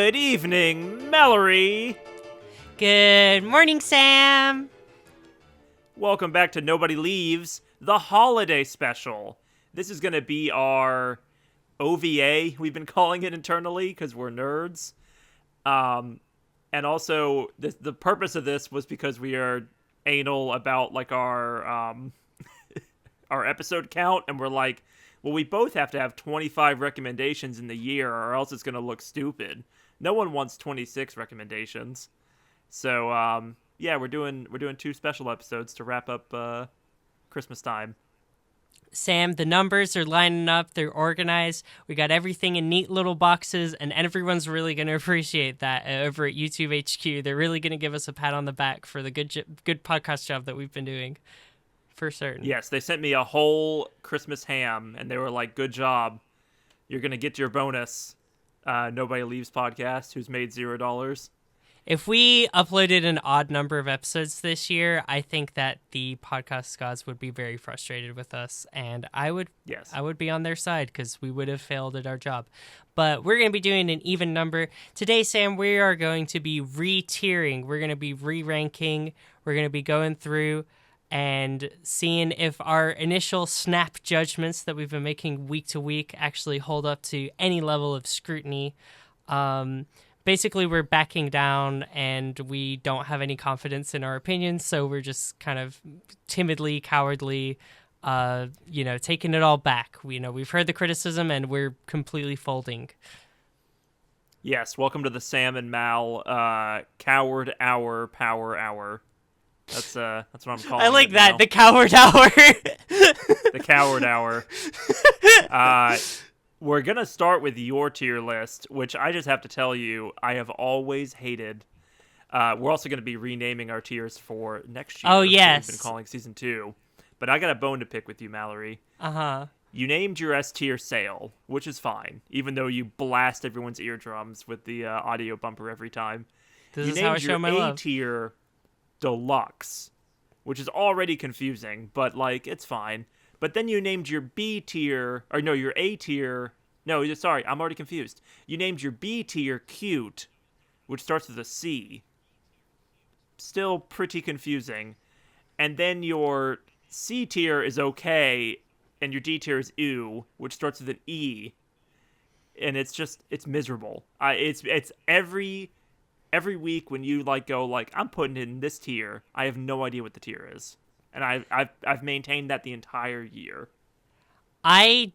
Good evening, Mallory. Good morning, Sam. Welcome back to Nobody Leaves, the holiday special. This is going to be our OVA, we've been calling it internally because we're nerds. And also, the purpose of this was because we are anal about like our our episode count, and we're like, well, we both have to have 25 recommendations in the year, or else it's going to look stupid. No one wants 26 recommendations. So, yeah, we're doing 2 special episodes to wrap up Christmas time. Sam, the numbers are lining up. They're organized. We got everything in neat little boxes, and everyone's really going to appreciate that over at YouTube HQ. They're really going to give us a pat on the back for the good podcast job that we've been doing, for certain. Yes, they sent me a whole Christmas ham, and they were like, good job. You're going to get your bonus. Nobody Leaves podcast, who's made $0. If we uploaded an odd number of episodes this year, I think that the podcast gods would be very frustrated with us, and I would be on their side because we would have failed at our job. But we're going to be doing an even number. Today, Sam, we are going to be re-tiering. We're going to be re-ranking. We're going to be going through and seeing if our initial snap judgments that we've been making week to week actually hold up to any level of scrutiny. Basically, we're backing down and we don't have any confidence in our opinions, so we're just kind of timidly, cowardly, taking it all back. We've heard the criticism and we're completely folding. Yes, welcome to the Sam and Mal Coward Hour Power Hour. That's what I'm calling it. I like that, now. the Coward Hour. The Coward Hour. We're going to start with your tier list, which I just have to tell you, I have always hated. We're also going to be renaming our tiers for next year. Oh, yes. We've been calling season 2. But I got a bone to pick with you, Mallory. Uh-huh. You named your S tier Sail, which is fine, even though you blast everyone's eardrums with the audio bumper every time. This is how I show my love. You named your A tier Deluxe, which is already confusing, but, like, it's fine. But then you named your B tier, or no, your A tier. No, sorry, I'm already confused. You named your B tier Cute, which starts with a C. Still pretty confusing. And then your C tier is okay, and your D tier is Ew, which starts with an E. And it's miserable. It's every week when you go I'm putting it in this tier, I have no idea what the tier is. And I've maintained that the entire year. I'm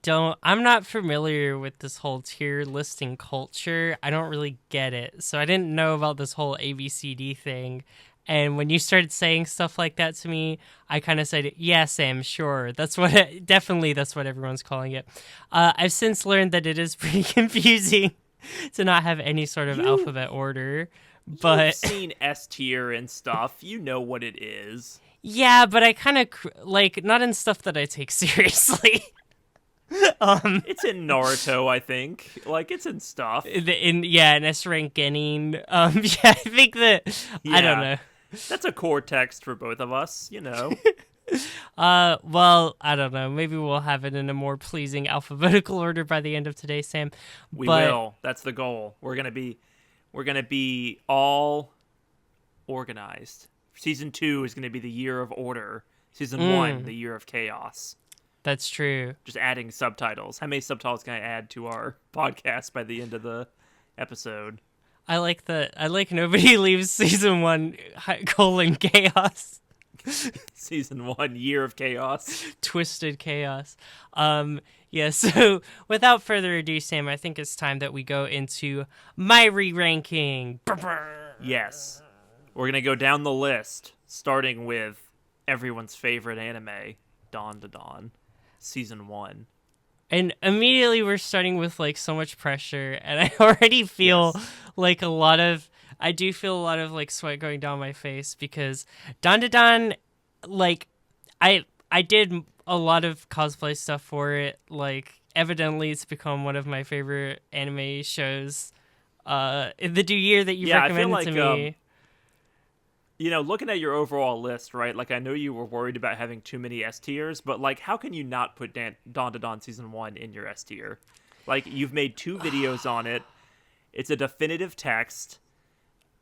not familiar with this whole tier listing culture. I don't really get it. So I didn't know about this whole ABCD thing. And when you started saying stuff like that to me, I kind of said, yeah, Sam, sure. That's what everyone's calling it. I've since learned that it is pretty confusing to not have any sort of alphabet order. But you've seen S tier and stuff. You know what it is. Yeah, but I kind of, not in stuff that I take seriously. It's in Naruto, I think. It's in stuff. In S rank Genin. I think that, yeah, I don't know. That's a core text for both of us, Well, I don't know. Maybe we'll have it in a more pleasing alphabetical order by the end of today, Sam. We will. That's the goal. We're gonna be all organized. Season 2 is going to be the year of order. Season 1, the year of chaos. That's true. Just adding subtitles. How many subtitles can I add to our podcast by the end of the episode? I like Nobody Leaves Season 1, chaos. Season 1, year of chaos. Twisted chaos. Yeah, so without further ado, Sam, I think it's time that we go into my re-ranking. Yes. We're going to go down the list, starting with everyone's favorite anime, Dawn to Dawn, Season 1. And immediately we're starting with, so much pressure, and I already feel I do feel a lot of, sweat going down my face, because Dawn to Dawn, I did a lot of cosplay stuff for it. Evidently it's become one of my favorite anime shows in the new year that you recommended to me. Looking at your overall list, right, I know you were worried about having too many S tiers, but, how can you not put Dawn to Dawn Season 1 in your S tier? You've made 2 videos on it, It's a definitive text.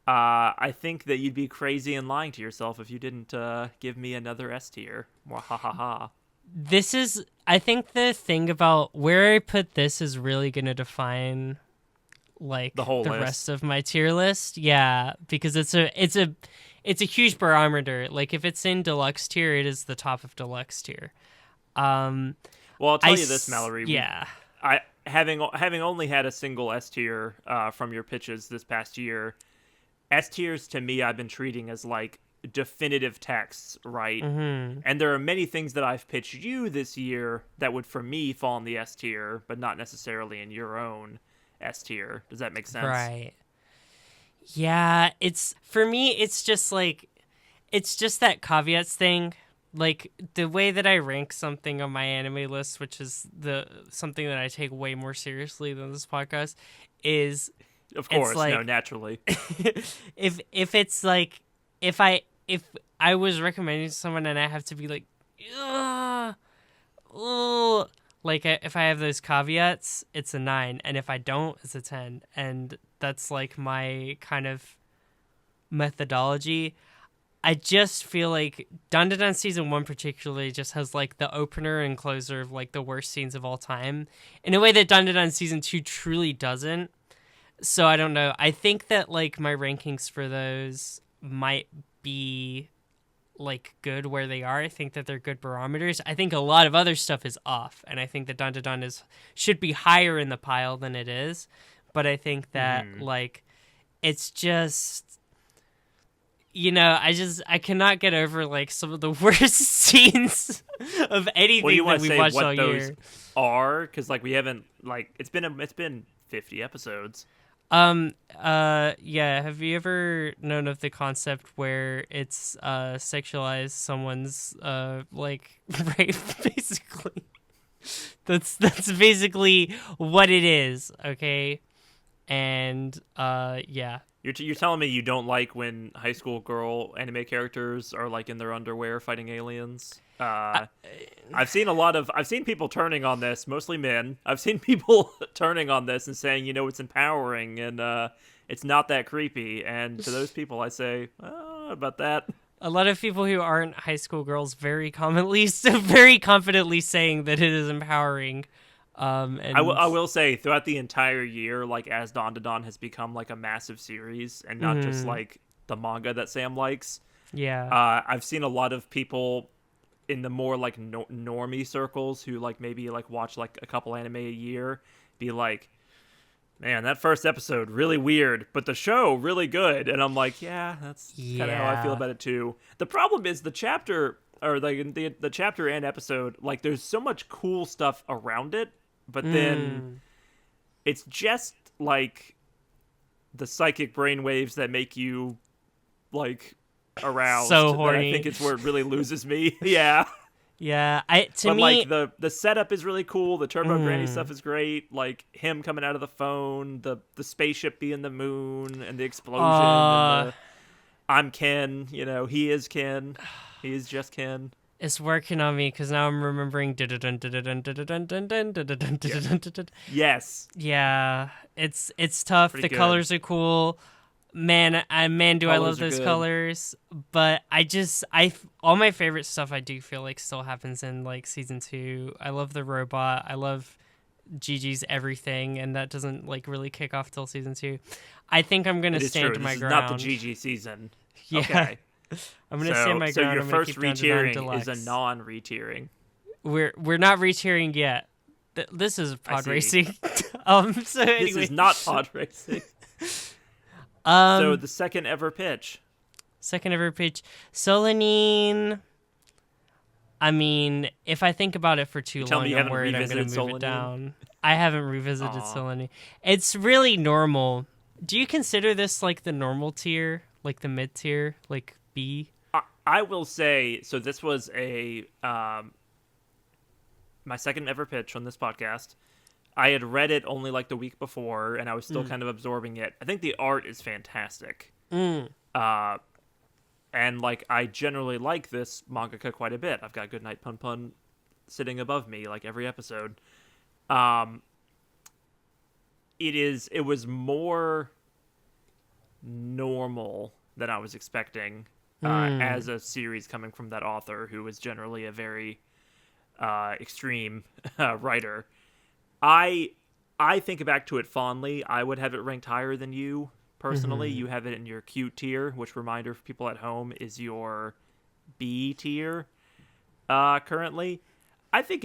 I think that you'd be crazy and lying to yourself if you didn't give me another S tier. Wahahaha. This is, I think the thing about where I put this is really going to define like the whole list. Rest of my tier list. Yeah, because it's a huge barometer. Like if it's in deluxe tier, it is the top of deluxe tier. Well, I'll tell you this, Mallory. Yeah. Having only had a single S tier from your pitches this past year, S tiers to me I've been treating as like definitive texts, right? Mm-hmm. And there are many things that I've pitched you this year that would for me fall in the S tier, but not necessarily in your own S tier. Does that make sense? Right. Yeah, for me it's just that caveats thing. Like the way that I rank something on my anime list, which is something that I take way more seriously than this podcast, is of course, like, no, naturally. if it's like if I was recommending someone and I have to be like, ugh, like if I have those caveats, it's a 9, and if I don't, it's a 10, and that's like my kind of methodology. I just feel like Dandadan season 1 particularly just has like the opener and closer of like the worst scenes of all time in a way that Dandadan season 2 truly doesn't. So I don't know. I think that like my rankings for those might be like good where they are. I think that they're good barometers. I think a lot of other stuff is off, and I think that Dandadan should be higher in the pile than it is. But I think that like it's just, you know, I cannot get over like some of the worst sceens of anything that we watched all year. Are because like we haven't like it's been 50 episodes. Yeah, have you ever known of the concept where it's sexualized someone's like rape, basically? That's basically what it is, okay? And yeah. You're telling me you don't like when high school girl anime characters are like in their underwear fighting aliens? I've seen people turning on this, mostly men. I've seen people turning on this and saying, you know, it's empowering and it's not that creepy. And to those people, I say, about that. A lot of people who aren't high school girls very confidently saying that it is empowering. And I will say throughout the entire year, like as Dandadan has become like a massive series and not just like the manga that Sam likes. Yeah. I've seen a lot of people in the more like normie circles who like maybe like watch like a couple anime a year be like, man, that first episode really weird, but the show really good. And I'm like, yeah, that's kind of how I feel about it too. The problem is the chapter or like the chapter and episode, like there's so much cool stuff around it. But then it's just like the psychic brainwaves that make you like aroused. So horny. I think it's where it really loses me. Yeah. Yeah. But like the setup is really cool. The Turbo Granny stuff is great. Like him coming out of the phone, the spaceship being the moon, and the explosion. And I'm Ken. You know, he is Ken. He is just Ken. It's working on me because now I'm remembering. Yes. Yeah, it's tough. Pretty the colors are cool. Man, do I love those good. colors. But all my favorite stuff I do feel like still happens in like season 2. I love the robot. I love Gigi's everything, and that doesn't like really kick off till season 2. I think I'm gonna stand my ground. Not the Gigi season. Yeah. Okay. I'm gonna stand my ground. So your first re-tiering is a non-re-tiering. We're not re-tiering yet. This is pod racing. So anyway. This is not pod racing. So the second ever pitch. Solanine. I mean, if I think about it for too long, I'm worried I'm going to move it down. I haven't revisited Solanine. It's really normal. Do you consider this like the normal tier, like the mid tier, like B? I will say, so this was my second ever pitch on this podcast. I had read it only like the week before, and I was still kind of absorbing it. I think the art is fantastic. And like I generally like this mangaka quite a bit. I've got Goodnight Pun Pun sitting above me like every episode. it was more normal than I was expecting as a series coming from that author who was generally a very extreme writer. I think back to it fondly. I would have it ranked higher than you personally. You have it in your cute tier, which, reminder for people at home, is your B tier currently. I think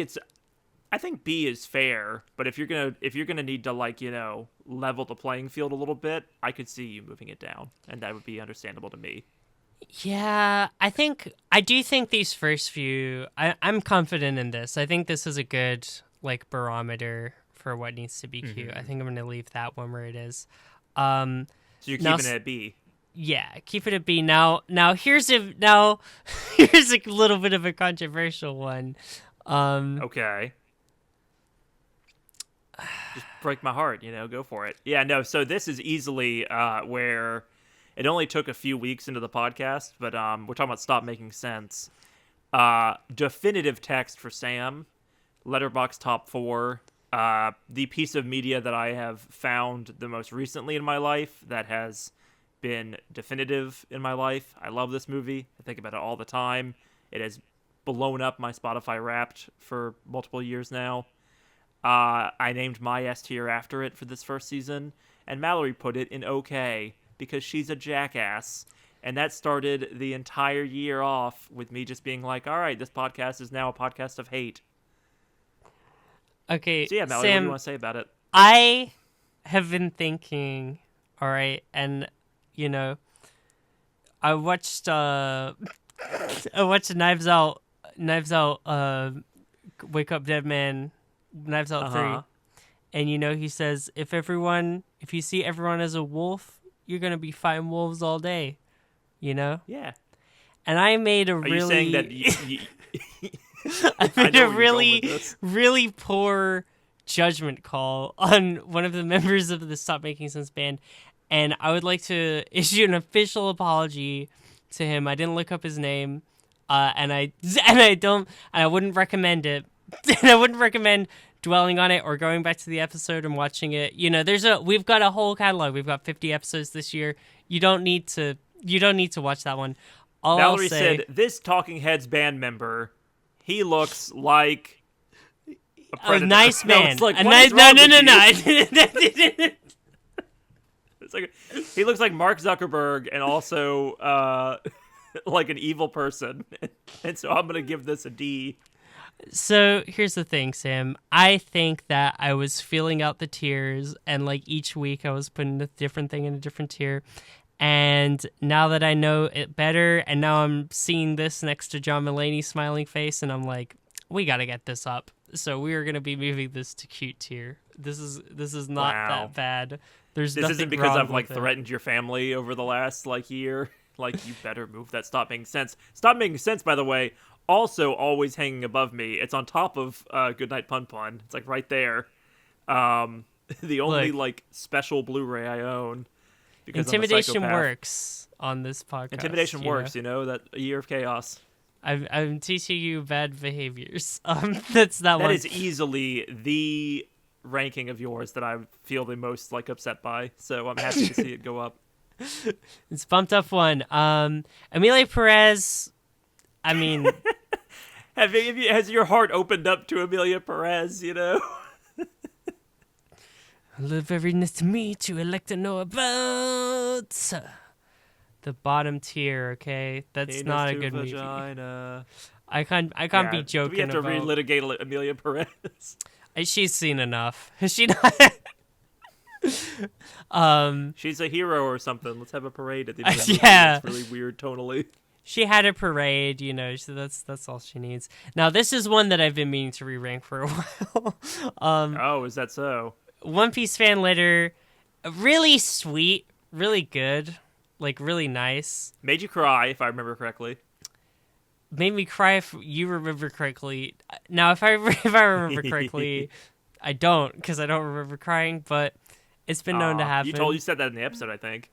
B is fair, but if you're gonna need to, like, level the playing field a little bit, I could see you moving it down, and that would be understandable to me. Yeah, I do think these first few, I'm confident in this. I think this is a good, like, barometer for what needs to be cute. I think I'm going to leave that one where it is. So you're keeping it at B? Yeah, keep it at B. Now here's a little bit of a controversial one. Okay. Just break my heart, go for it. Yeah, no, so this is easily where it only took a few weeks into the podcast, but we're talking about Stop Making Sense. Definitive text for Sam, Letterboxd top 4. The piece of media that I have found the most recently in my life that has been definitive in my life. I love this movie. I think about it all the time. It has blown up my Spotify Wrapped for multiple years now. I named my S tier after it for this first season, and Mallory put it in OK because she's a jackass. And that started the entire year off with me just being like, all right, this podcast is now a podcast of hate. Okay, so yeah, Mallory, Sam, what do you want to say about it? I have been thinking, all right, and I watched Knives Out, Wake Up Dead Man, Knives Out 3, and he says if you see everyone as a wolf, you're gonna be fighting wolves all day, Yeah. And I made a Are really. you saying that? I made a really poor judgment call on one of the members of the Stop Making Sense band, and I would like to issue an official apology to him. I didn't look up his name, and I wouldn't recommend it, and I wouldn't recommend dwelling on it or going back to the episode and watching it. We've got a whole catalog. We've got 50 episodes this year. You don't need to watch that one. Mallory said, this Talking Heads band member, he looks like a predator. A nice man. No. It's like, he looks like Mark Zuckerberg and also like an evil person. And so I'm going to give this a D. So here's the thing, Sam. I think that I was filling out the tiers, and like each week I was putting a different thing in a different tier. And now that I know it better, and now I'm seeing this next to John Mulaney's smiling face, and I'm like, we got to get this up. So we are going to be moving this to cute tier. This is not that bad. This isn't because I've like threatened your family over the last year. Like, you better move that Stop Making Sense. Stop Making Sense, by the way, also always hanging above me. It's on top of Goodnight Pun Pun. It's like right there. The only special Blu-ray I own. Intimidation works on this podcast. Intimidation works, that a year of chaos. I'm teaching you bad behaviors. That's that one. That is easily the ranking of yours that I feel the most upset by. So I'm happy to see it go up. It's bumped up one. Amelia Perez. I mean, has your heart opened up to Amelia Perez? I love very nice to meet you. I'd like to know about the bottom tier. Okay, that's not a good vagina. movie. I can't be joking. Do we have to relitigate Amelia Perez? She's seen enough. Has she not? She's a hero or something. Let's have a parade at the end. Yeah, it's really weird tonally. She had a parade, so that's all she needs. Now this is one that I've been meaning to re-rank for a while. Oh, is that so? One Piece fan letter, really sweet, really good, really nice. Made you cry, if I remember correctly. Made me cry if you remember correctly. Now, if I remember correctly, I don't, because I don't remember crying, but it's been known to happen. You said that in the episode, I think.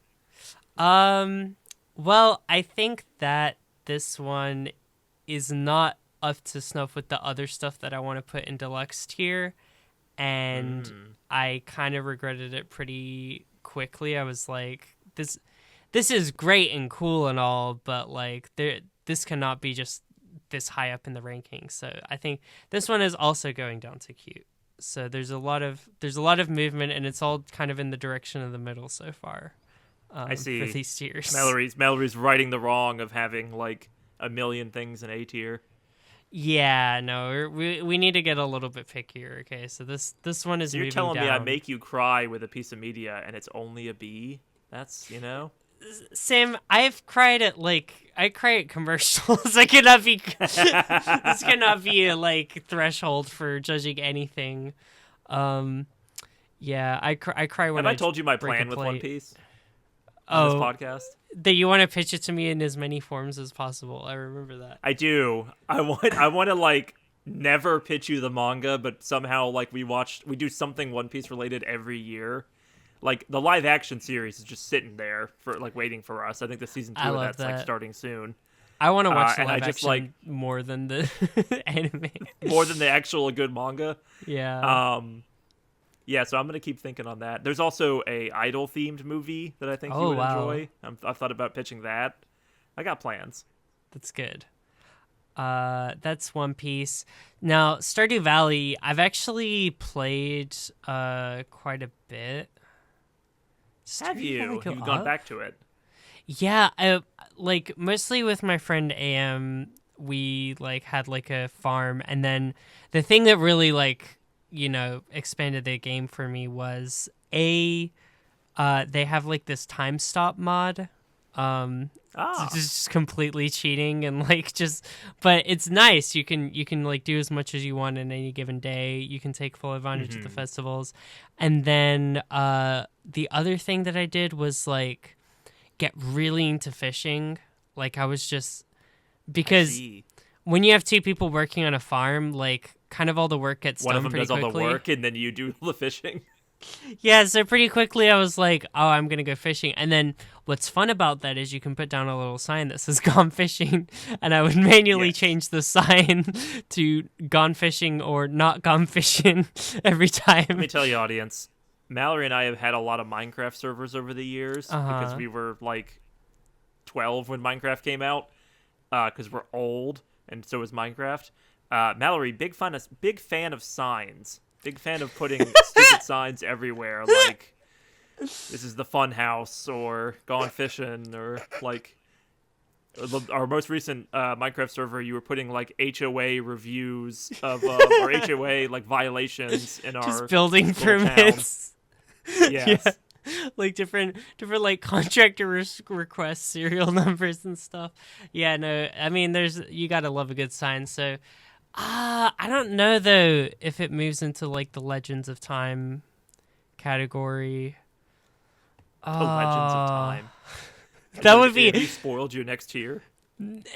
Well, I think that this one is not up to snuff with the other stuff that I want to put in deluxe tier. and I kind of regretted it pretty quickly. I was like, this is great and cool and all, but like this cannot be just this high up in the rankings. So I think this one is also going down to cute. So there's a lot of movement, and it's all kind of in the direction of the middle so far. I see. For these tiers. Mallory's righting the wrong of having like a million things in A tier. Yeah, no, we need to get a little bit pickier. Okay, so this one is. So you're moving telling down. me I make you cry with a piece of media, and it's only a B? That's Sam, I've cried at I cry at commercials. I cannot be. This cannot be a threshold for judging anything. Yeah, I cry when Have I told you my plan with One Piece? On this podcast? That you want to pitch it to me in as many forms as possible. I remember that. I do. I want to never pitch you the manga, but somehow we do something One Piece related every year. Like the live action series is just sitting there for waiting for us. I think the season 2 of that's starting soon. I want to watch the live action more than the anime. More than the actual good manga. Yeah. Yeah, so I'm going to keep thinking on that. There's also a idol-themed movie that I think you would enjoy. I've thought about pitching that. I got plans. That's good. That's One Piece. Now, Stardew Valley, I've actually played quite a bit. Have you? You've gone back to it? Yeah, mostly with my friend AM, we had a farm, and then the thing that really expanded the game for me was they have this time stop mod. It's just completely cheating and but it's nice. You can do as much as you want in any given day. You can take full advantage of the festivals. And then the other thing that I did was get really into fishing. I was just because when you have two people working on a farm, kind of all the work gets done pretty quickly. One of them does all the work, and then you do the fishing. Yeah, so pretty quickly I was like, oh, I'm going to go fishing. And then what's fun about that is you can put down a little sign that says gone fishing, and I would manually change the sign to gone fishing or not gone fishing every time. Let me tell you, audience, Mallory and I have had a lot of Minecraft servers over the years because we were 12 when Minecraft came out because we're old, and so is Minecraft. Mallory, big fan of signs. Big fan of putting stupid signs everywhere, this is the fun house, or gone fishing, or our most recent Minecraft server, you were putting HOA reviews of or HOA violations in our just building permits. Yes. Yeah. Different contractor requests, serial numbers and stuff. Yeah, no, I mean you gotta love a good sign. So I don't know though if it moves into the Legends of Time category. The Legends of Time. That would be. Have you spoiled your next tier?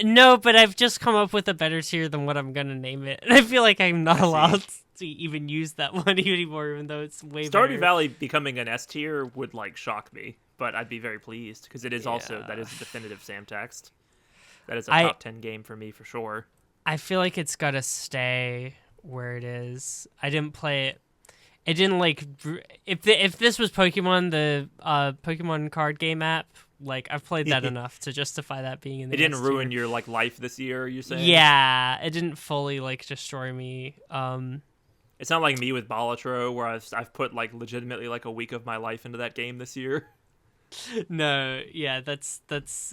No, but I've just come up with a better tier than what I'm gonna name it, and I feel like I'm not allowed to even use that one anymore, even though it's way better. Stardew Valley becoming an S tier would shock me, but I'd be very pleased because it is that is a definitive Sam text. That is a top 10 game for me for sure. I feel like it's gotta stay where it is. I didn't play it. It didn't if this was Pokemon, the Pokemon card game app. I've played that enough to justify that being in the. It didn't ruin your life this year. You're saying? Yeah, it didn't fully destroy me. It's not like me with Balatro, where I've put legitimately a week of my life into that game this year. No, yeah, that's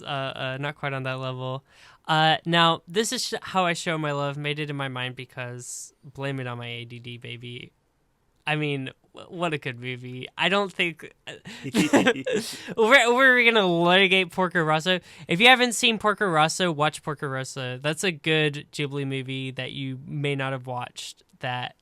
not quite on that level. Now this is how I show my love. Made it in my mind because blame it on my ADD, baby. I mean, what a good movie. I don't think we're gonna litigate Porco Rosso. If you haven't seen Porco Rosso, watch Porco Rosso. That's a good Ghibli movie that you may not have watched. That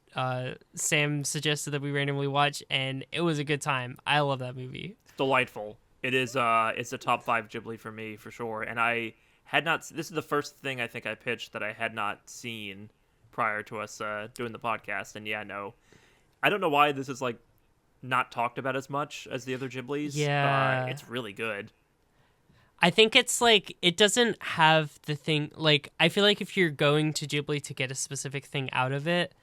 Sam suggested that we randomly watch, and it was a good time. I love that movie. Delightful. It is. It's a top 5 Ghibli for me for sure. And I had not. This is the first thing I think I pitched that I had not seen prior to us doing the podcast. And yeah, no, I don't know why this is not talked about as much as the other Ghiblis. Yeah, it's really good. I think it's it doesn't have the thing. I feel like if you're going to Ghibli to get a specific thing out of it,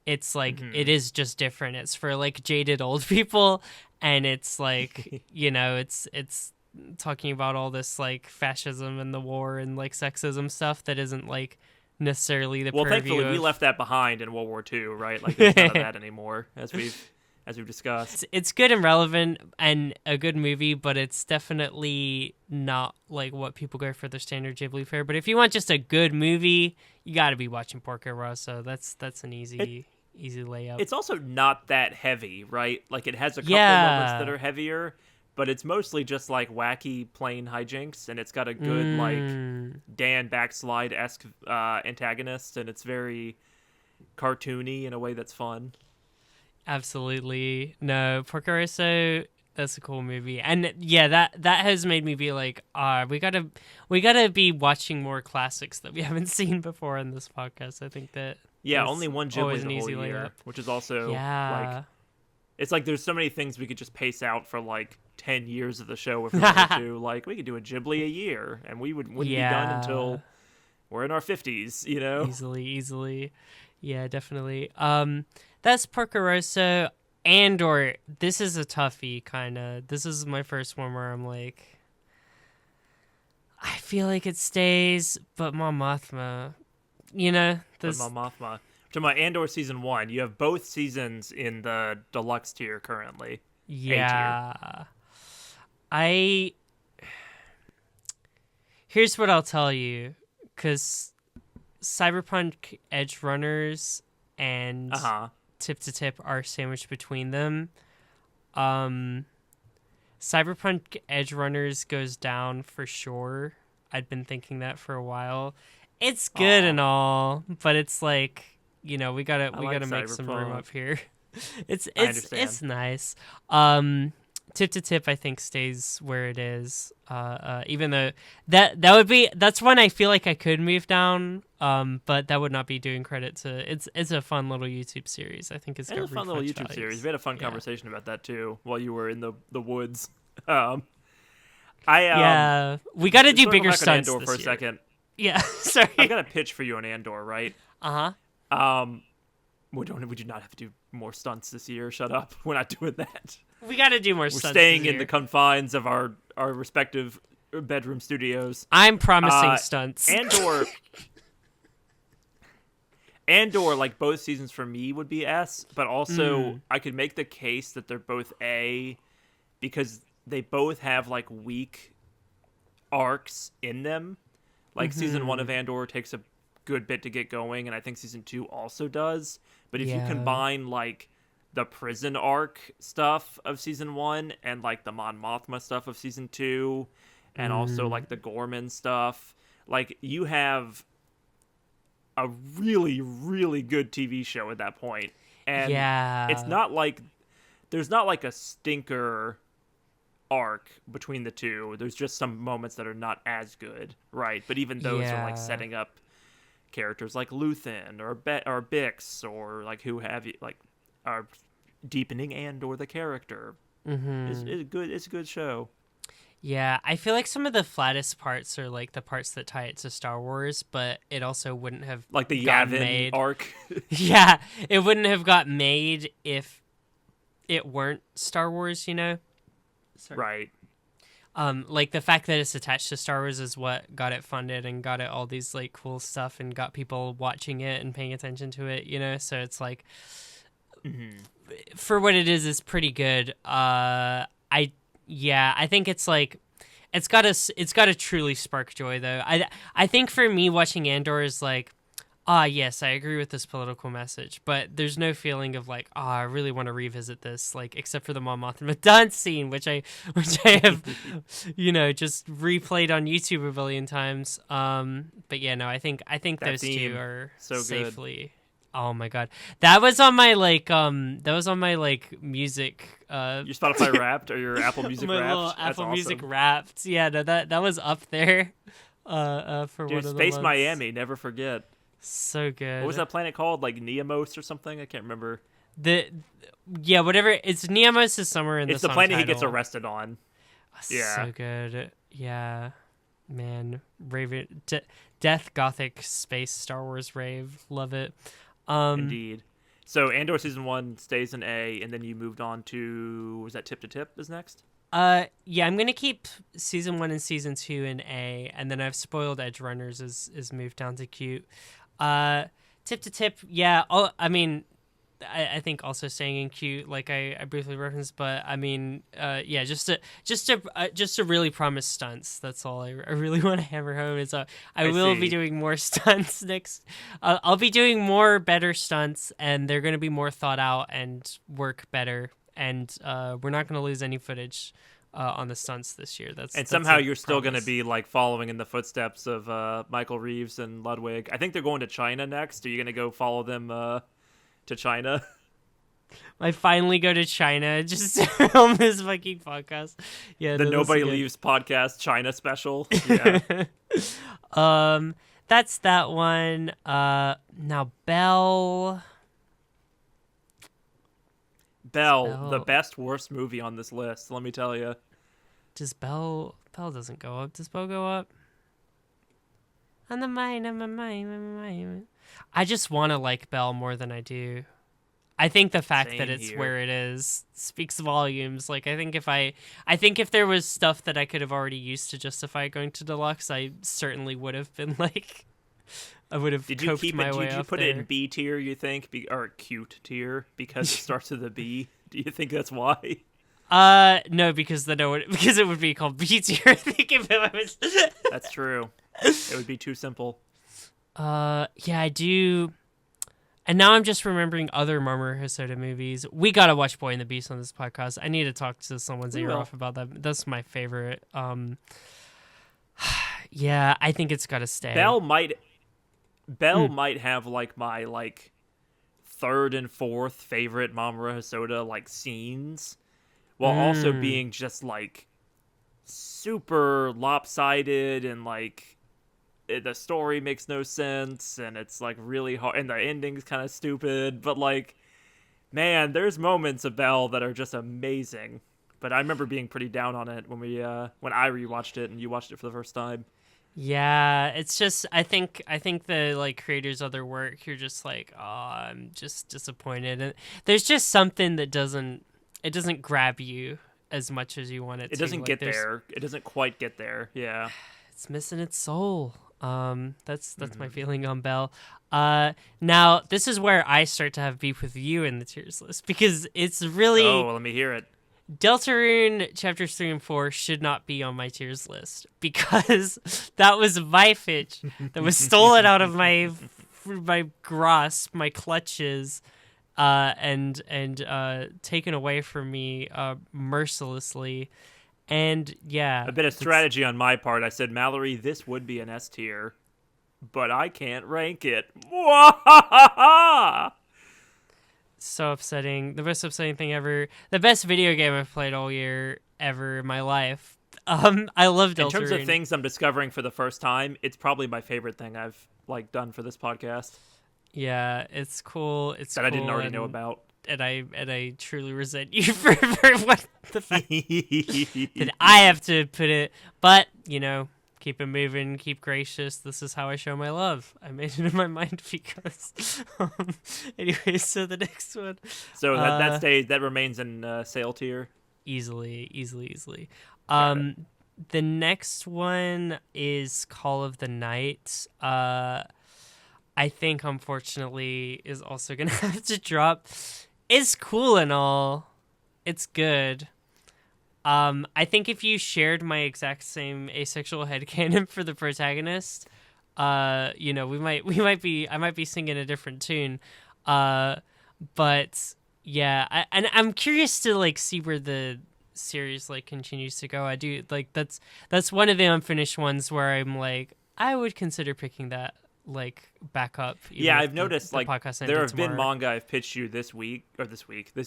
it's like it is just different. It's for like jaded old people, and it's like it's talking about all this like fascism and the war and like sexism stuff that isn't like necessarily the purview thankfully we of... left that behind in World War II, right? Like there's none of that anymore, as we've discussed. It's good and relevant and a good movie, but it's definitely not like what people go for their standard Ghibli fare. But if you want just a good movie, you got to be watching Porco Rosso. That's an easy layup. It's also not that heavy, right? Like it has a couple moments that are heavier, but it's mostly just like wacky plane hijinks, and it's got a good like Dan Backslide-esque antagonist, and it's very cartoony in a way that's fun. Absolutely. No, Porco Rosso, that's a cool movie. And yeah, that has made me be like, we gotta be watching more classics that we haven't seen before in this podcast. I think that only one Ghibli the whole year, which is also like, it's like there's so many things we could just pace out for like 10 years of the show if we wanted to. Like we could do a Ghibli a year, and we wouldn't be done until we're in our 50s, you know? Easily. Yeah, definitely. That's Porco Rosso. Andor, this is a toughie, kind of. This is my first one where I'm like, I feel like it stays, but Mon Mothma, But Mon Mothma. To my Andor season 1, you have both seasons in the deluxe tier currently. Yeah. Here's what I'll tell you, because Cyberpunk Edge Runners and Tip to Tip are sandwiched between them. Cyberpunk Edge Runners goes down for sure. I'd been thinking that for a while. It's good and all, but it's like, we gotta make some room up here. It's nice. Tip to Tip, I think, stays where it is. Even though that's one I feel like I could move down. But that would not be doing credit to it's a fun little YouTube series. I think it's a fun little YouTube series. We had a fun conversation about that too while you were in the woods. We got to do bigger stunts Andor this for a year. second. Yeah, sorry. I've got a pitch for you on Andor, right? We do not have to do more stunts this year. Shut up. We're not doing that. We got to do more We're stunts. We're staying in the confines of our respective bedroom studios. I'm promising stunts. Andor, like both seasons for me would be S, but also I could make the case that they're both A because they both have like weak arcs in them. Like season 1 of Andor takes a good bit to get going, and I think season 2 also does. But if you combine like the prison arc stuff of season 1 and like the Mon Mothma stuff of season 2 and also like the Gorman stuff, like you have a really, really good TV show at that point. And it's not like there's not like a stinker arc between the two. There's just some moments that are not as good, right? But even those are like setting up characters like Luthen or Bix or like who have you, like are deepening Andor the character. It's good. It's a good show. Yeah, I feel like some of the flattest parts are like the parts that tie it to Star Wars, but it also wouldn't have like the gotten Yavin made. arc. Yeah, it wouldn't have got made if it weren't Star Wars, Sorry. Right. Like the fact that it's attached to Star Wars is what got it funded and got it all these like cool stuff and got people watching it and paying attention to it, So it's like, for what it is, it's pretty good. I think it's like it's got to truly spark joy though. I think for me watching Andor is like, yes, I agree with this political message, but there's no feeling of like, I really want to revisit this, like except for the Mon Mothma dance scene, which I have, just replayed on YouTube a billion times. But yeah, no, I think those two are so safely. Good. Oh my god, that was on my music. Your Spotify Wrapped or your Apple Music my Wrapped? Little Apple Music Wrapped. Yeah, no, that was up there. For Dude, one of the Space months. Miami, never forget. So good. What was that planet called? Like Neomos or something? I can't remember. Whatever. It's Neomos is somewhere in the It's the planet he gets arrested on. Yeah. So good. Yeah. Man. Raven. Death Gothic Space Star Wars rave. Love it. Indeed. So Andor season 1 stays in A, and then you moved on to, was that Tip to Tip is next? Yeah, I'm gonna keep season 1 and season 2 in A, and then I've spoiled Edge Runners is moved down to Cute. Tip to Tip, yeah. I think also staying in Cute, like I briefly referenced, but I mean, yeah, just to really promise stunts. That's all I really want to hammer home is I will be doing more stunts next. I'll be doing more better stunts, and they're going to be more thought out and work better. And we're not going to lose any footage on the stunts this year. That's somehow you're still going to be like following in the footsteps of Michael Reeves and Ludwig. I think they're going to China next. Are you going to go follow them to China? I finally go to China just to film this fucking podcast. Yeah, the Nobody Leaves podcast China special. Yeah. That's that one. Now Belle, the best worst movie on this list. Let me tell you. Does Belle doesn't go up? Does Belle go up? On my mind. I just want to like Belle more than I do. I think the fact that it's where it is speaks volumes. Like I think if there was stuff that I could have already used to justify going to Deluxe, I certainly would have been like, I would have coped my way up. Did you put it in B tier? You think, or Cute tier because it starts with a B? Do you think that's why? No, because it would be called B tier. I think if it was. That's true. It would be too simple. Yeah, I do. And now I'm just remembering other Mamoru Hosoda movies. We gotta watch Boy and the Beast on this podcast. I need to talk to someone's ear off about that. That's my favorite. Yeah, I think it's gotta stay. Belle might have like my like third and fourth favorite Mamoru Hosoda like scenes, while also being just like super lopsided and like the story makes no sense and it's like really hard and the ending's kind of stupid, but like, man, there's moments of Belle that are just amazing. But I remember being pretty down on it when I rewatched it and you watched it for the first time. Yeah, it's just I think the like creators of their work, you're just like, oh, I'm just disappointed. And there's just something that doesn't grab you as much as you want it to. It doesn't get there. It doesn't quite get there. Yeah. It's missing its soul. That's my feeling on Belle. Now this is where I start to have beef with you in the tiers list because it's really. Oh, well, let me hear it. Deltarune chapters 3 and 4 should not be on my tiers list because that was my fish that was stolen out of my grasp, my clutches, and taken away from me mercilessly. And yeah, a bit of strategy on my part. I said, Mallory, this would be an S tier, but I can't rank it. So upsetting. The most upsetting thing ever. The best video game I've played all year ever in my life. I love Deltarune. In terms of things I'm discovering for the first time, it's probably my favorite thing I've like done for this podcast. Yeah, it's cool. It's that cool I didn't already know about. And I truly resent you for what the fact that I have to put it. But, you know, keep it moving, keep gracious. This is how I show my love. I made it in my mind because. Anyway, so the next one. So that stays. That remains in sale tier. Easily. The next one is Call of the Night. I think, unfortunately, is also gonna have to drop. It's cool and all. It's good. I think if you shared my exact same asexual headcanon for the protagonist, you know, I might be singing a different tune. But yeah, I'm curious to like see where the series like continues to go. I do like that's one of the unfinished ones where I'm like, I would consider picking that like back up. Yeah, I've noticed like there have been manga I've pitched you this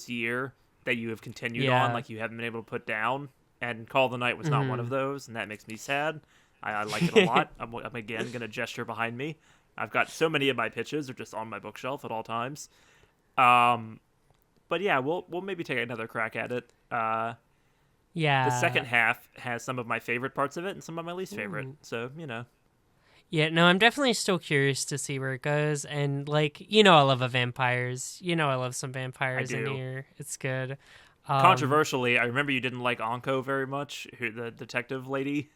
year that you have continued on, like you haven't been able to put down, and Call of the Night was not one of those, and that makes me sad. I like it a lot. I'm again gonna gesture behind me. I've got so many of my pitches are just on my bookshelf at all times. But yeah, we'll maybe take another crack at it. Yeah, the second half has some of my favorite parts of it and some of my least favorite. So you know. Yeah, no, I'm definitely still curious to see where it goes. And, like, I love vampires. I love some vampires in here. It's good. Controversially, I remember you didn't like Anko very much, the detective lady,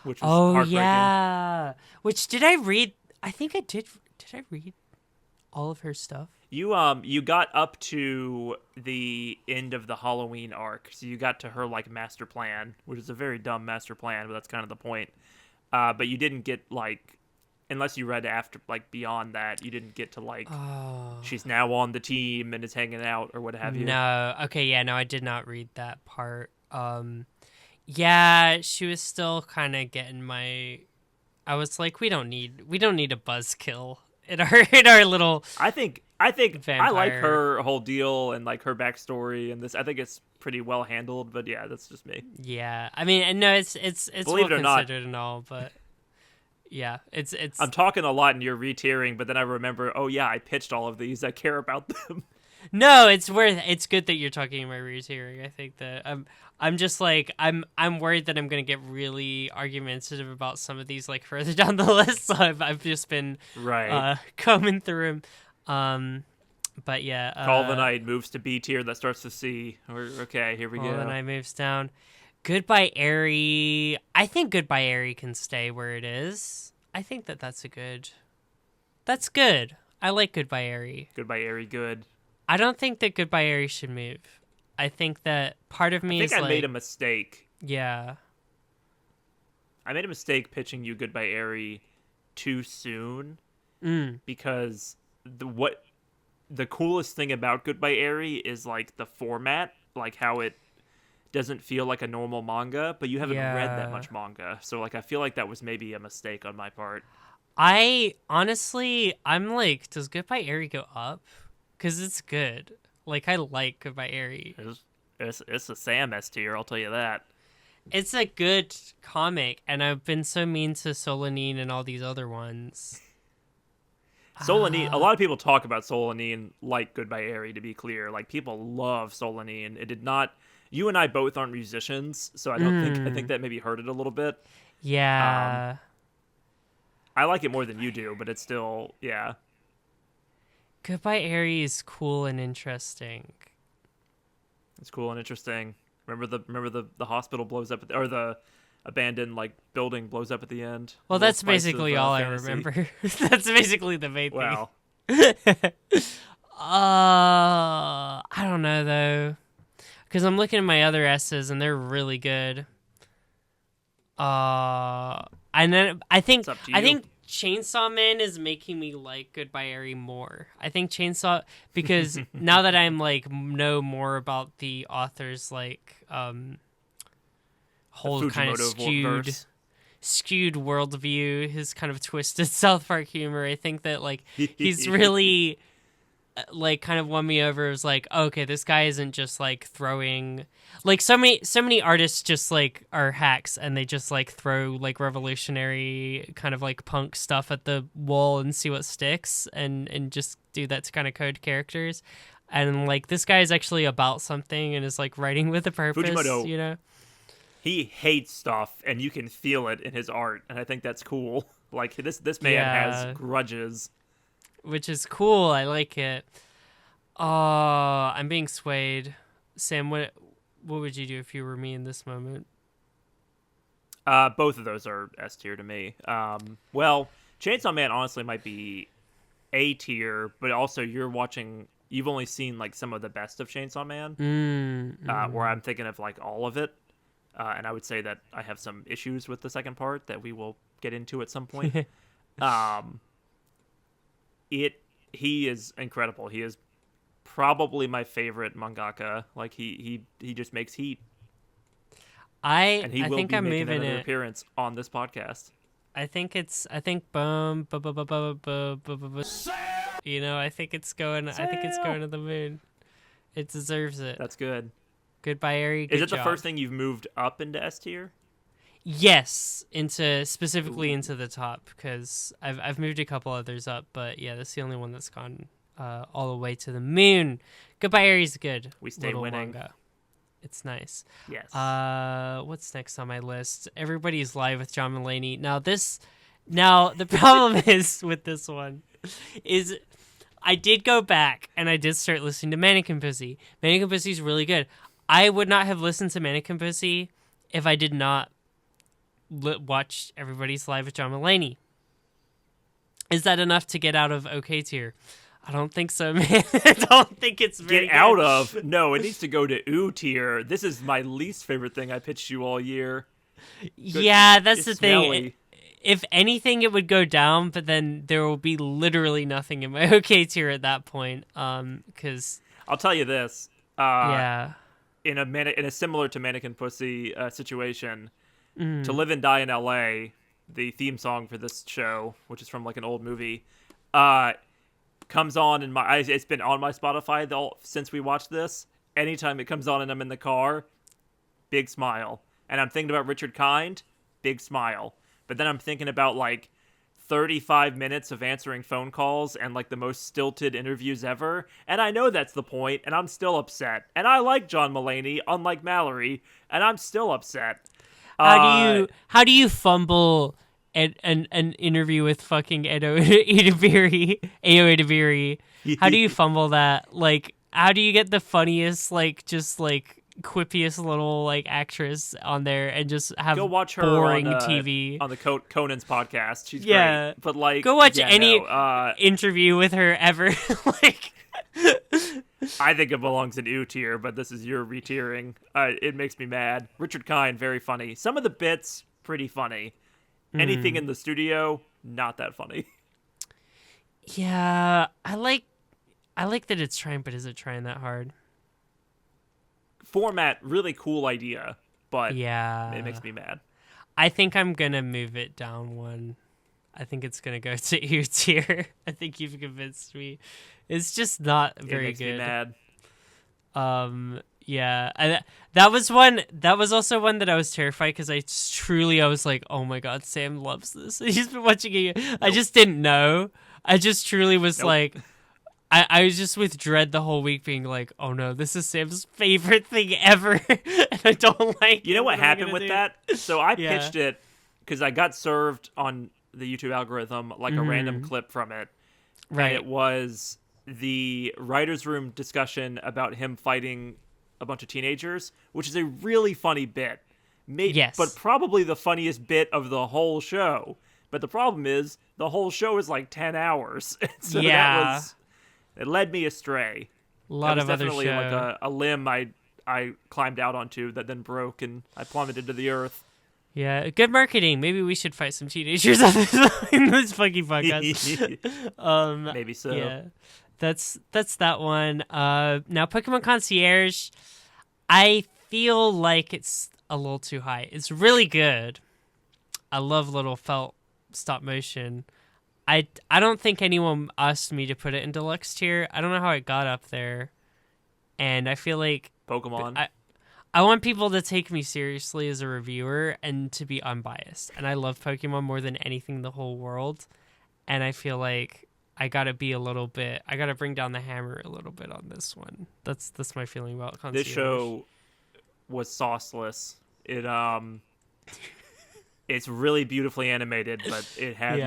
which was Oh, heartbreaking. yeah. Which, did I read? I think I did. Did I read all of her stuff? You got up to the end of the Halloween arc, so you got to her, like, master plan, which is a very dumb master plan, but that's kind of the point. But you didn't get, like, unless you read after, like, beyond that, you didn't get to, like, she's now on the team and is hanging out or what have you. No. Okay, yeah, no, I did not read that part. Yeah, she was still kind of getting my. I was like, we don't need a buzzkill in our little. I think vampire. I like her whole deal and, like, her backstory and this. I think it's pretty well handled, but yeah, that's just me. Yeah, I mean, and no, it's Believe well it or not, considered and all, but yeah, it's. I'm talking a lot and you're re-tiering, but then I remember, oh yeah, I pitched all of these. I care about them. No, it's good that you're talking about re-tiering. I think that I'm just like I'm worried that I'm gonna get really argumentative about some of these, like, further down the list. So I've just been combing through them. But yeah, Call the Night moves to B tier. That starts to C. Okay, here we go. Call the Night moves down. Goodbye Airy. I think Goodbye Airy can stay where it is. I think that's good. That's good. I like Goodbye Airy. Goodbye Airy, good. I don't think that Goodbye Airy should move. I think that part of me is like... I made a mistake. Yeah. I made a mistake pitching you Goodbye Airy too soon. Because the coolest thing about Goodbye Airy is, like, the format. Like, how it doesn't feel like a normal manga. But you haven't read that much manga. So, like, I feel like that was maybe a mistake on my part. I'm like, does Goodbye Airy go up? Because it's good. Like, I like Goodbye Airy. It's a Sam S tier, I'll tell you that. It's a good comic, and I've been so mean to Solanine and all these other ones. Solanine, a lot of people talk about Solanine like Goodbye Airy, to be clear. Like, people love Solanine. It did not... You and I both aren't musicians, so I think that maybe hurt it a little bit. Yeah. I like it more than you do, but it's still, yeah. Goodbye Airy is cool and interesting. It's cool and interesting. Remember the hospital blows up, or the abandoned, like, building blows up at the end. Well, that's basically all fantasy. I remember. That's basically the main thing. I don't know though, because I'm looking at my other S's and they're really good. And then I think Chainsaw Man is making me like Goodbye Airy more. I think Chainsaw, because now that I'm like know more about the author's like whole kind of skewed worldview, his kind of twisted South Park humor, I think that like he's really like kind of won me over. It was like, okay, this guy isn't just like throwing, like so many artists just like are hacks and they just like throw like revolutionary kind of like punk stuff at the wall and see what sticks and just do that to kind of code characters. And like this guy is actually about something and is like writing with a purpose. Fujimoto, you know, he hates stuff and you can feel it in his art, and I think that's cool. Like this man has grudges. Which is cool. I like it. I'm being swayed. Sam, what would you do if you were me in this moment? Both of those are S tier to me. Well, Chainsaw Man honestly might be A tier, but also you've only seen like some of the best of Chainsaw Man, where I'm thinking of like all of it. And I would say that I have some issues with the second part that we will get into at some point. He is incredible. He is probably my favorite mangaka. Like he just makes heat. I will think be I'm making moving another appearance on this podcast. I think boom, you know, I think it's going to the moon. It deserves it. That's good. Goodbye, Airy. Is it the first thing you've moved up into S tier? Yes, specifically into the top, because I've moved a couple others up, but yeah, that's the only one that's gone all the way to the moon. Goodbye Airy's good. We stay winning. Manga. It's nice. Yes. What's next on my list? Everybody's Live with John Mulaney. Now this Now, the problem is with this one is I did go back and I did start listening to Mannequin Pussy. Mannequin Pussy is really good. I would not have listened to Mannequin Pussy if I did not watch Everybody's Live with John Mulaney. Is that enough to get out of OK tier? I don't think so, man. I don't think it's very Get out of? No, it needs to go to ooh tier. This is my least favorite thing I pitched you all year. Yeah, that's the smelly. thing. If anything, it would go down, but then there will be literally nothing in my OK tier at that point. Because I'll tell you this. Yeah. In a similar to Mannequin Pussy situation, To Live and Die in L.A., the theme song for this show, which is from like an old movie, comes on in my. It's been on my Spotify since we watched this. Anytime it comes on and I'm in the car, big smile. And I'm thinking about Richard Kind, big smile. But then I'm thinking about like 35 minutes of answering phone calls and like the most stilted interviews ever. And I know that's the point, and I'm still upset. And I like John Mulaney, unlike Mallory, and I'm still upset. How do you fumble an interview with fucking Ayo Edebiri? How do you fumble that? Like, how do you get the funniest, like, just like quippiest little like actress on there and just have go watch her boring on, TV on the Conan's podcast? She's great. But like, go watch any interview with her ever. Like, I think it belongs in ooh tier, but this is your re-tiering. It makes me mad. Richard Kind, very funny. Some of the bits, pretty funny. Anything in the studio, not that funny. Yeah, I like that it's trying, but is it trying that hard? Format, really cool idea, but yeah, it makes me mad. I think I'm gonna move it down one. I think it's gonna go to ooh tier. I think you've convinced me. It's just not very good. It makes me mad. Yeah, that was one. That was also one that I was terrified because I was like, oh my god, Sam loves this. He's been watching it. Nope. I just didn't know. I just truly was like, I was just with dread the whole week, being like, oh no, this is Sam's favorite thing ever, and I don't like. You know what happened with that? So I pitched it because I got served on the YouTube algorithm like a random clip from it, right? And it was the writer's room discussion about him fighting a bunch of teenagers, which is a really funny bit. Yes. But probably the funniest bit of the whole show. But the problem is, the whole show is like 10 hours. So it led me astray. A lot of other shows. Definitely like a limb I climbed out onto that then broke and I plummeted to the earth. Yeah, good marketing. Maybe we should fight some teenagers on in this fucking podcast. Maybe so. Yeah. That's that one. Now Pokemon Concierge, I feel like it's a little too high. It's really good. I love little felt stop motion. I don't think anyone asked me to put it in deluxe tier. I don't know how it got up there. And I feel like Pokemon. I want people to take me seriously as a reviewer and to be unbiased. And I love Pokemon more than anything in the whole world. And I feel like I gotta bring down the hammer a little bit on this one. That's my feeling about Concierge. This show was sauceless. It's really beautifully animated, but it had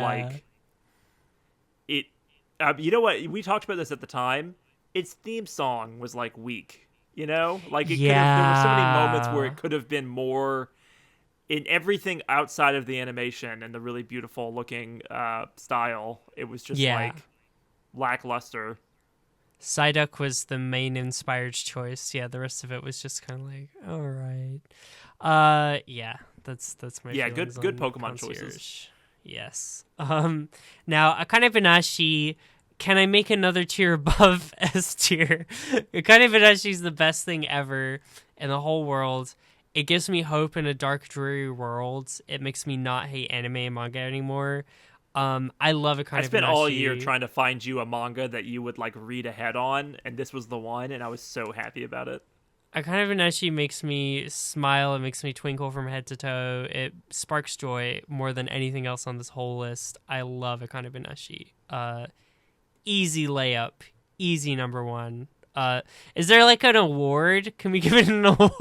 you know what? We talked about this at the time. Its theme song was like weak. You know, like there were so many moments where it could have been more in everything outside of the animation and the really beautiful looking style. It was just like lackluster. Psyduck was the main inspired choice. Yeah, the rest of it was just kind of like, all right. That's my good Pokemon choices. Yes. Now Akane Banashi. Can I make another tier above S tier? Akane Banashi is the best thing ever in the whole world. It gives me hope in a dark, dreary world. It makes me not hate anime and manga anymore. I love Akane Banashi. I spent all year trying to find you a manga that you would like read ahead on, and this was the one, and I was so happy about it. Akane Banashi makes me smile. It makes me twinkle from head to toe. It sparks joy more than anything else on this whole list. I love Akane Banashi. Easy layup. Easy number one. Is there like an award? Can we give it an award?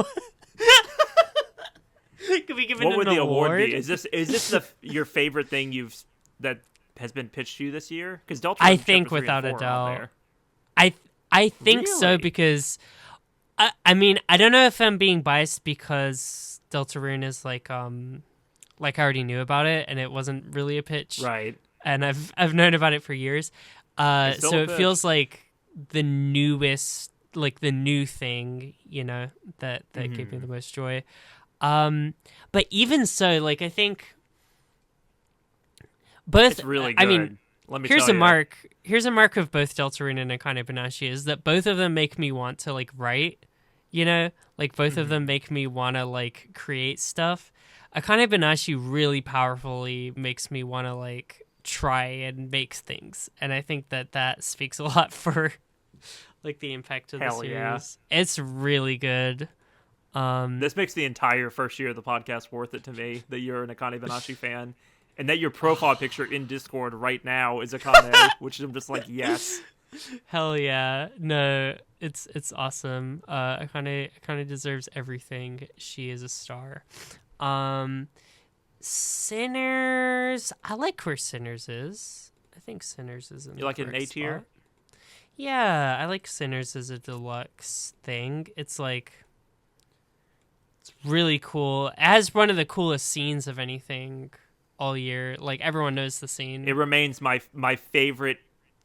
Could be given What would an the award be? award? Is this your favorite thing that has been pitched to you this year? Because Delta I Rune think Chapter 3 and without a 4 are on doubt. there. I think so Really? because I mean I don't know if I'm being biased because Deltarune is like I already knew about it and it wasn't really a pitch, Right. and I've known about it for years. It's still So a it pitch. feels like the newest, like the new thing, that gave me the most joy. But even so, like I think both. It's really good. I mean, let me here's tell a you. mark. Here's a mark of both Deltarune and Akane Banashi is that both of them make me want to like write. Like both of them make me want to like create stuff. Akane Banashi really powerfully makes me want to like try and make things, and I think that speaks a lot for like the impact of Hell the yeah. series. It's really good. This makes the entire first year of the podcast worth it to me that you're an Akane Banashi fan. And that your profile picture in Discord right now is Akane, which I'm just like, yes. Hell yeah. No, it's awesome. Akane deserves everything. She is a star. Sinners. I like where Sinners is. I think Sinners is in You like it in correct A tier? spot. Yeah, I like Sinners as a deluxe thing. It's like it's really cool. It has one of the coolest scenes of anything all year. Like everyone knows the scene. It remains my favorite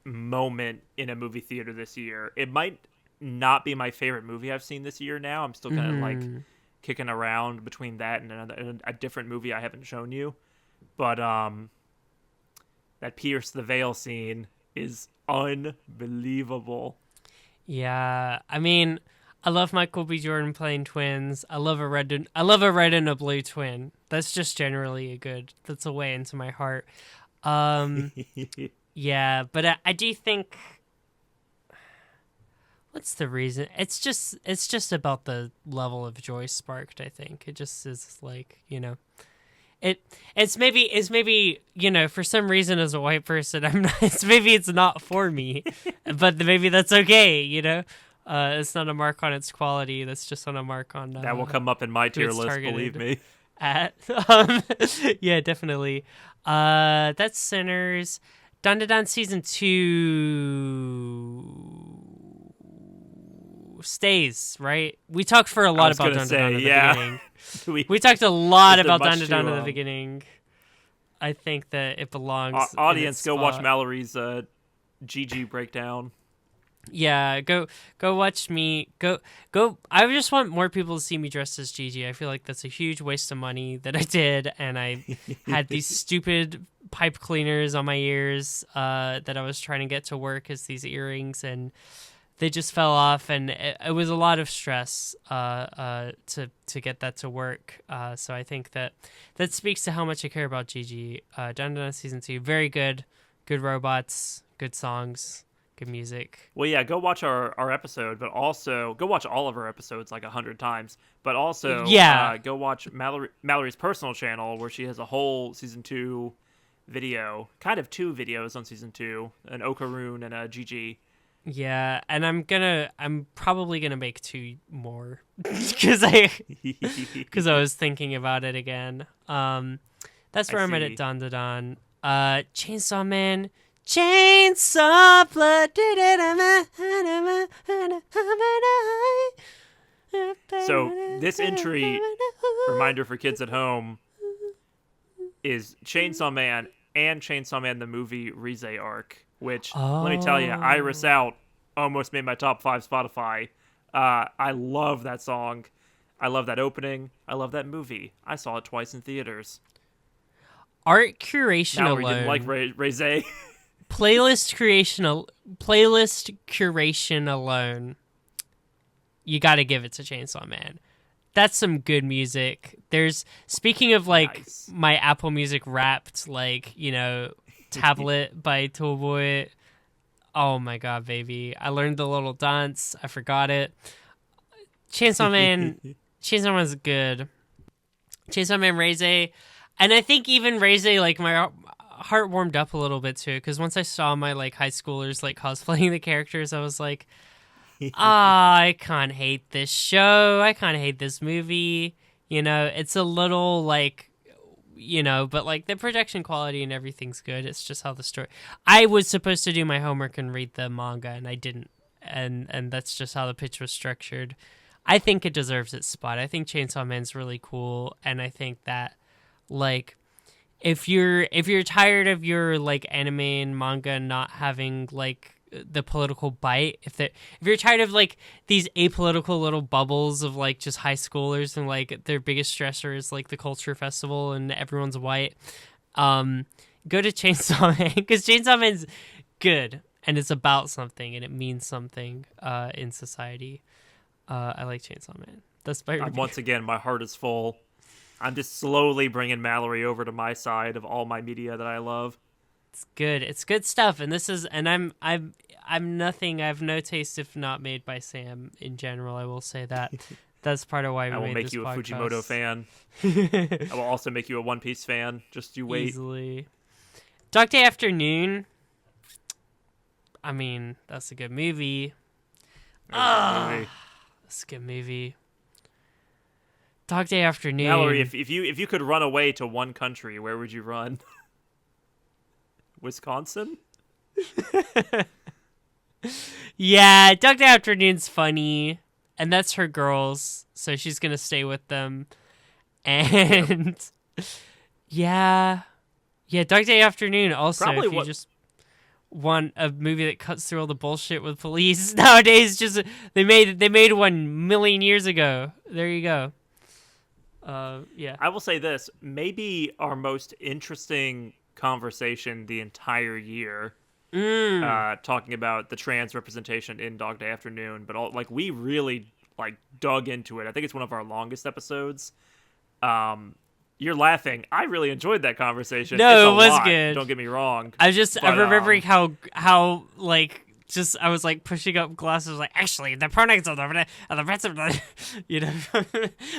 moment in a movie theater this year. It might not be my favorite movie I've seen this year now. I'm still kind of like kicking around between that and a different movie I haven't shown you. But that Pierce the Veil scene is unbelievable. Yeah, I mean, I love Michael B. Jordan playing twins. I love a red and a blue twin. That's just generally that's a way into my heart. Yeah, but I do think what's the reason? It's just about the level of joy sparked, I think. It just is like, it's maybe for some reason as a white person it's not for me, but maybe that's okay. It's not a mark on its quality. That's just on a mark on that will come up in my tier list, believe me. Yeah, definitely. That's Sinners. Dandadan season 2 stays, right? We talked for a lot about Dandadan at the beginning. We talked a lot about Dandadan at the beginning. I think that it belongs. Audience, go watch Mallory's GG breakdown. Yeah, go watch me. Go. I just want more people to see me dressed as Gigi. I feel like that's a huge waste of money that I did, and I had these stupid pipe cleaners on my ears that I was trying to get to work as these earrings, and they just fell off, and it was a lot of stress to get that to work. So I think that speaks to how much I care about Gigi. Down to season 2, very good robots, good songs. Good music. Well, yeah, go watch our episode, but also go watch all of our episodes like 100 times. But also, go watch Mallory's personal channel where she has a whole season 2 video, kind of 2 videos on season 2, an Okarune and a GG. Yeah, and I'm probably gonna make 2 more because I was thinking about it again. That's where I'm at Dandadan. Chainsaw Man. Chainsaw blood. So this entry, reminder for kids at home, is Chainsaw Man and Chainsaw Man the movie Rize arc, which let me tell you, Iris Out almost made my top 5 Spotify. I love that song. I love that opening. I love that movie. I saw it twice in theaters. Art curation Mallory alone. didn't like Rize. Playlist curation alone, you got to give it to Chainsaw Man. That's some good music. Speaking of like my Apple Music Wrapped, like, tablet by Toolboy. Oh my god, baby. I learned the little dance. I forgot it. Chainsaw Man's good. Chainsaw Man Rize. And I think even Rize, like, my heart warmed up a little bit to it, because once I saw my like high schoolers like cosplaying the characters, I was like, I can't hate this show. I can't hate this movie. It's a little like, but like the production quality and everything's good. It's just how the story. I was supposed to do my homework and read the manga, and I didn't, and that's just how the pitch was structured. I think it deserves its spot. I think Chainsaw Man's really cool, and I think that like if you're tired of your like anime and manga not having like the political bite, if you're tired of like these apolitical little bubbles of like just high schoolers and like their biggest stressor is like the culture festival and everyone's white, go to Chainsaw Man, because Chainsaw Man's good and it's about something and it means something in society. I like Chainsaw Man. That's my review. Once again, my heart is full. I'm just slowly bringing Mallory over to my side of all my media that I love. It's good. It's good stuff, and this is. And I'm nothing. I have no taste if not made by Sam. In general, I will say that. That's part of why we made this podcast. I will make you a Fujimoto fan. I will also make you a One Piece fan. Just you wait. Easily. Dog Day Afternoon. I mean, that's a good movie. That's a good movie. Dog Day Afternoon. Mallory, if you could run away to one country, where would you run? Wisconsin? Yeah, Dog Day Afternoon's funny, and that's her girls, so she's gonna stay with them. And yeah, Dog Day Afternoon. Also, probably if you just want a movie that cuts through all the bullshit with police nowadays, just they made 1 million years ago. There you go. Yeah. I will say this: maybe our most interesting conversation the entire year, talking about the trans representation in Dog Day Afternoon, but we really like dug into it. I think it's one of our longest episodes. You're laughing. I really enjoyed that conversation. No, it was good. Don't get me wrong. I'm remembering how like just I was like pushing up glasses, like actually the pronouns of the rest of the,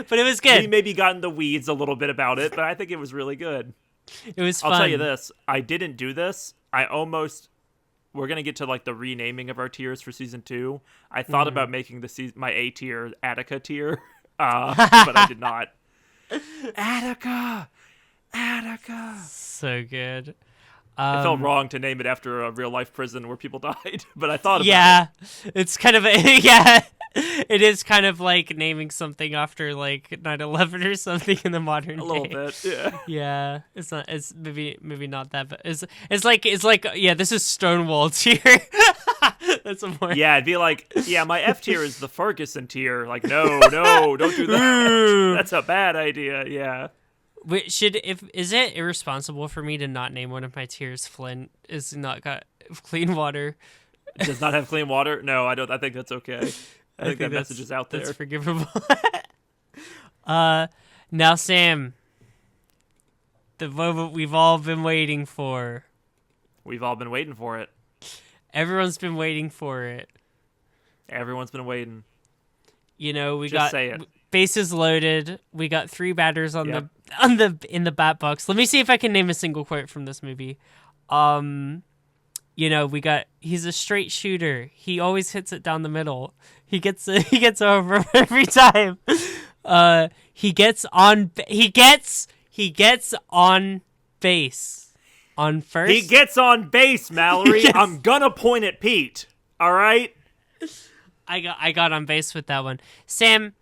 but it was good. We maybe got in the weeds a little bit about it, but I think it was really good. It was fun. I'll tell you this. I didn't do this. We're going to get to like the renaming of our tiers for season 2. I thought about making my A tier Attica tier, but I did not. Attica. So good. It felt wrong to name it after a real life prison where people died, but I thought about it. Yeah, it's kind of it is kind of like naming something after like 9/11 or something in the modern day. A little bit, yeah. Yeah, it's not. It's maybe not that, but it's like yeah. This is Stonewall tier. That's a more. Yeah, it'd be like my F tier is the Ferguson tier. Like no, don't do that. That's a bad idea. Yeah. Wait, is it irresponsible for me to not name one of my tiers? Flint is not got clean water. Does not have clean water? No, I don't. I think that's okay. I think that message is out there. That's forgivable. Now, Sam, the moment we've all been waiting for. We've all been waiting for it. Everyone's been waiting for it. Everyone's been waiting. Say it. Bases loaded. We got 3 batters in the bat box. Let me see if I can name a single quote from this movie. He's a straight shooter. He always hits it down the middle. He gets over every time. He gets on base. On first. He gets on base, Mallory. Yes. I'm gonna point at Pete. All right. I got on base with that one. Sam,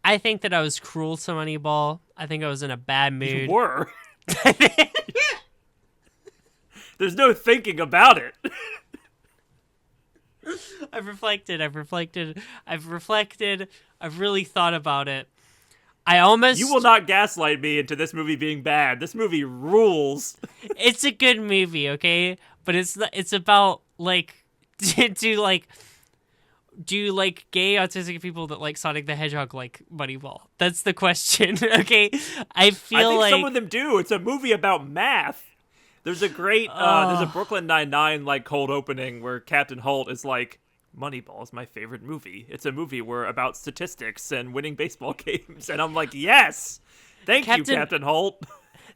I think that I was cruel to Moneyball. I think I was in a bad mood. You were. There's no thinking about it. I've reflected. I've really thought about it. You will not gaslight me into this movie being bad. This movie rules. It's a good movie, okay? But it's about like do like gay autistic people that like Sonic the Hedgehog like Moneyball? That's the question, okay? I think some of them do. It's a movie about math. There's a great there's a Brooklyn Nine-Nine like cold opening where Captain Holt is like, Moneyball is my favorite movie. It's a movie about statistics and winning baseball games. And I'm like, yes! Thank you, Captain Holt.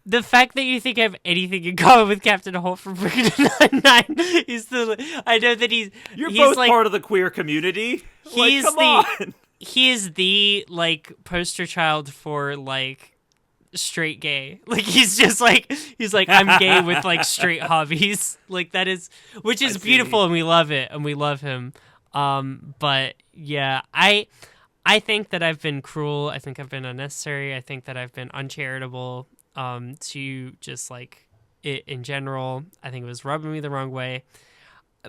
The fact that you think I have anything in common with Captain Holt from Brooklyn Nine-Nine is I know that You're both like, part of the queer community. Come on. he is the like poster child for like straight gay. Like he's like I'm gay with like straight hobbies. Like that is, which is beautiful, and we love it, and we love him. But yeah, I think that I've been cruel. I think I've been unnecessary. I think that I've been uncharitable. To just like it in general. I think it was rubbing me the wrong way.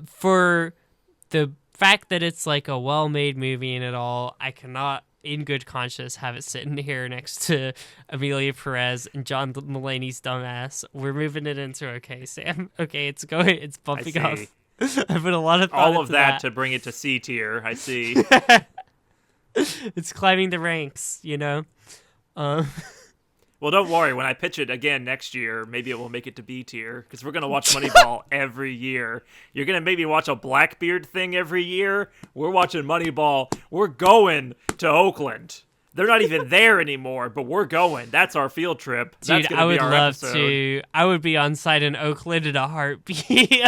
For the fact that it's like a well-made movie and it all, I cannot, in good conscience, have it sitting here next to Amelia Perez and John Mulaney's dumbass. We're moving it into okay, Sam. Okay, it's bumping up. I put a lot of thought all of into that to bring it to C tier. I see. It's climbing the ranks, you know. Well, don't worry. When I pitch it again next year, maybe it will make it to B tier, because we're going to watch Moneyball every year. You're going to maybe watch a Blackbeard thing every year. We're watching Moneyball. We're going to Oakland. They're not even there anymore, but we're going. That's our field trip. Dude, That's I would love episode. To. I would be on site in Oakland in a heartbeat.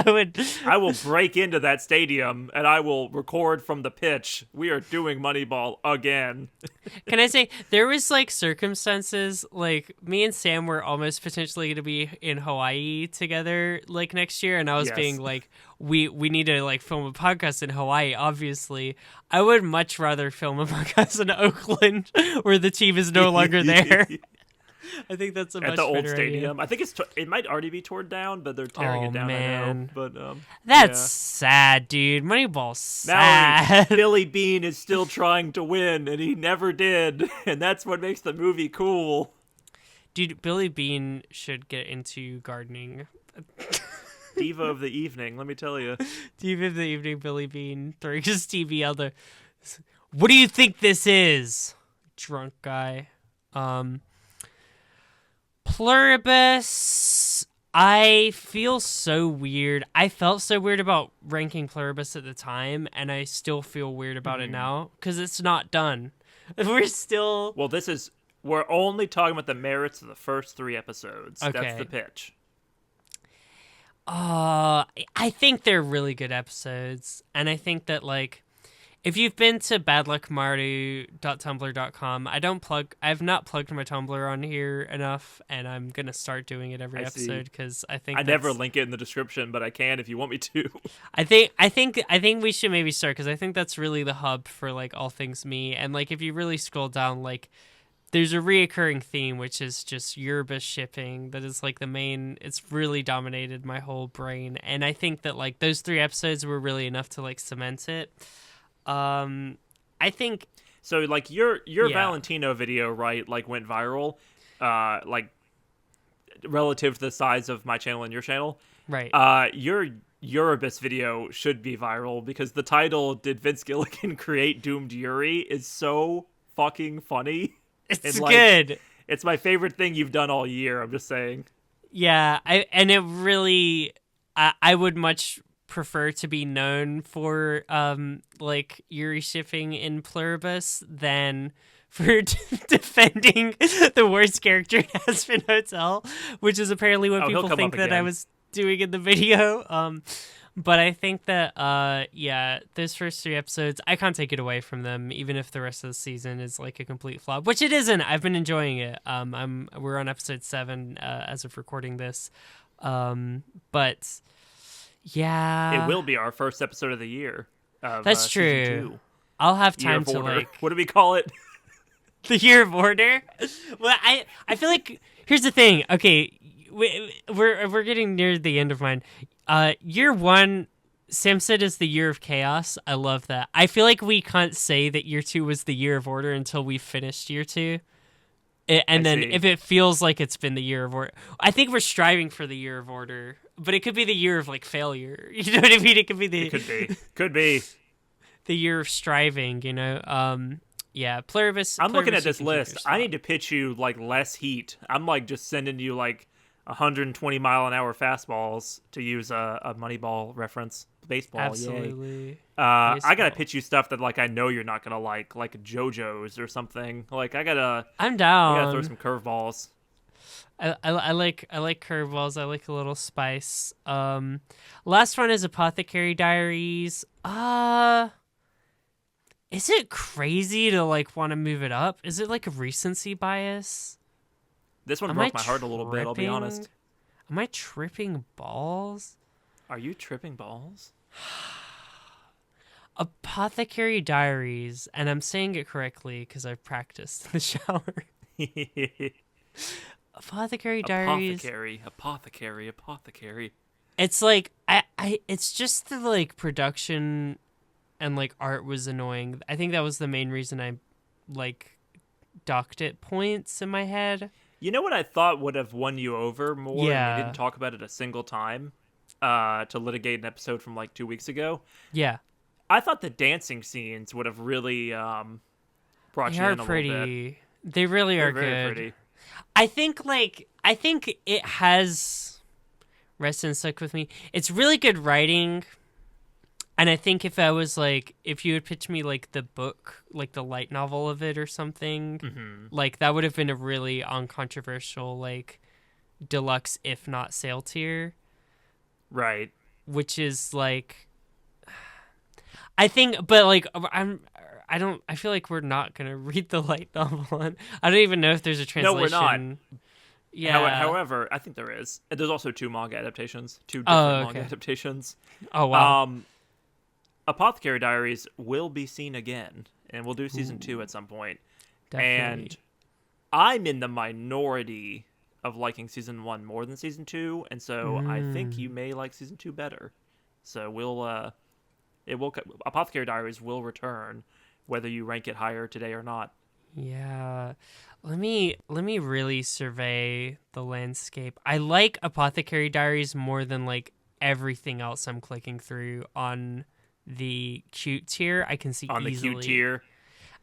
I will break into that stadium, and I will record from the pitch. We are doing Moneyball again. Can I say, there was, like, circumstances, like, me and Sam were almost potentially going to be in Hawaii together, like, next year, and I was being, like, we need to, like, film a podcast in Hawaii, obviously. I would much rather film a podcast in Oakland, where the team is no longer there. I think that's a much better at the old stadium. idea. I think it might already be torn down, but they're tearing it down. Man. I know, but that's sad, dude. Moneyball's sad. Mallory, Billy Bean is still trying to win, and he never did, and that's what makes the movie cool. Dude, Billy Bean should get into gardening. Diva of the evening, let me tell you. Diva of the evening, Billy Bean throwing his TV out there. What do you think this is, drunk guy? Pluribus. I feel so weird. I felt so weird about ranking Pluribus at the time, and I still feel weird about it now because it's not done. We're still. Well, we're only talking about the merits of the first 3 episodes. Okay. That's the pitch. I think they're really good episodes, and I think that, like, if you've been to badluckmardu.tumblr.com, I've not plugged my Tumblr on here enough, and I'm gonna start doing it every episode because I think I never link it in the description, but I can if you want me to. I think we should maybe start because I think that's really the hub for like all things me, and like if you really scroll down, like, there's a reoccurring theme, which is just Yerba shipping. That is like the main. It's really dominated my whole brain, and I think that like those 3 episodes were really enough to like cement it. I think so. Like your Valentino video, right? Like went viral, like relative to the size of my channel and your channel, right? Your Eurobus video should be viral because the title "Did Vince Gilligan create Doomed Yuri?" is so fucking funny. It's good. It's my favorite thing you've done all year. I'm just saying. Yeah, I would much prefer to be known for like Yuri shipping in Pluribus than for defending the worst character in Aspen Hotel, which is apparently what people think that I was doing in the video. But I think that, those first 3 episodes, I can't take it away from them, even if the rest of the season is like a complete flop, which it isn't. I've been enjoying it. We're on episode 7 as of recording this, but yeah, it will be our first episode of the year. That's true. Season 2. I'll have time to like. What do we call it? The Year of Order. Well, I feel like here's the thing. Okay, we're getting near the end of mine. Year 1, Sam said, is the year of chaos. I love that. I feel like we can't say that year 2 was the year of order until we finished year 2. And then if it feels like it's been the year of order, I think we're striving for the year of order, but it could be the year of like failure. You know what I mean? It could be could be the year of striving, you know? Yeah, Pluribus. I'm looking at this list. I need to pitch you like less heat. I'm like just sending you like 120 mile an hour fastballs, to use a Moneyball reference. Baseball, absolutely. I gotta pitch you stuff that like I know you're not gonna like JoJo's or something. Like I'm down. I gotta throw some curveballs. I like curveballs. I like a little spice. Last one is Apothecary Diaries. Is it crazy to like want to move it up? Is it like a recency bias? This one broke my heart a little bit, I'll be honest. Am I tripping balls? Are you tripping balls? Apothecary Diaries, and I'm saying it correctly because I've practiced in the shower. Apothecary Diaries. Apothecary. It's like it's just the like production and like art was annoying. I think that was the main reason I like docked it points in my head. You know what I thought would have won you over more? Yeah. And we didn't talk about it a single time to litigate an episode from like 2 weeks ago. Yeah. I thought the dancing scenes would have really brought you in a little bit. They really are very good. Pretty. I think it has rest and stuck with me. It's really good writing. And I think if you had pitched me like the book, like the light novel of it or something, like that would have been a really uncontroversial, like deluxe, if not sale tier. Right. Which is like, I think, but like, I feel like we're not going to read the light novel. I don't even know if there's a translation. No, we're not. Yeah. However, I think there is. There's also 2 manga adaptations. 2 different manga adaptations. Oh, wow. Apothecary Diaries will be seen again, and we'll do season 2 at some point. Definitely. And I'm in the minority of liking season 1 more than season 2, and so I think you may like season 2 better. So Apothecary Diaries will return, whether you rank it higher today or not. Yeah. Let me really survey the landscape. I like Apothecary Diaries more than like everything else I'm clicking through on the cute tier. I can see on easily. The cute tier.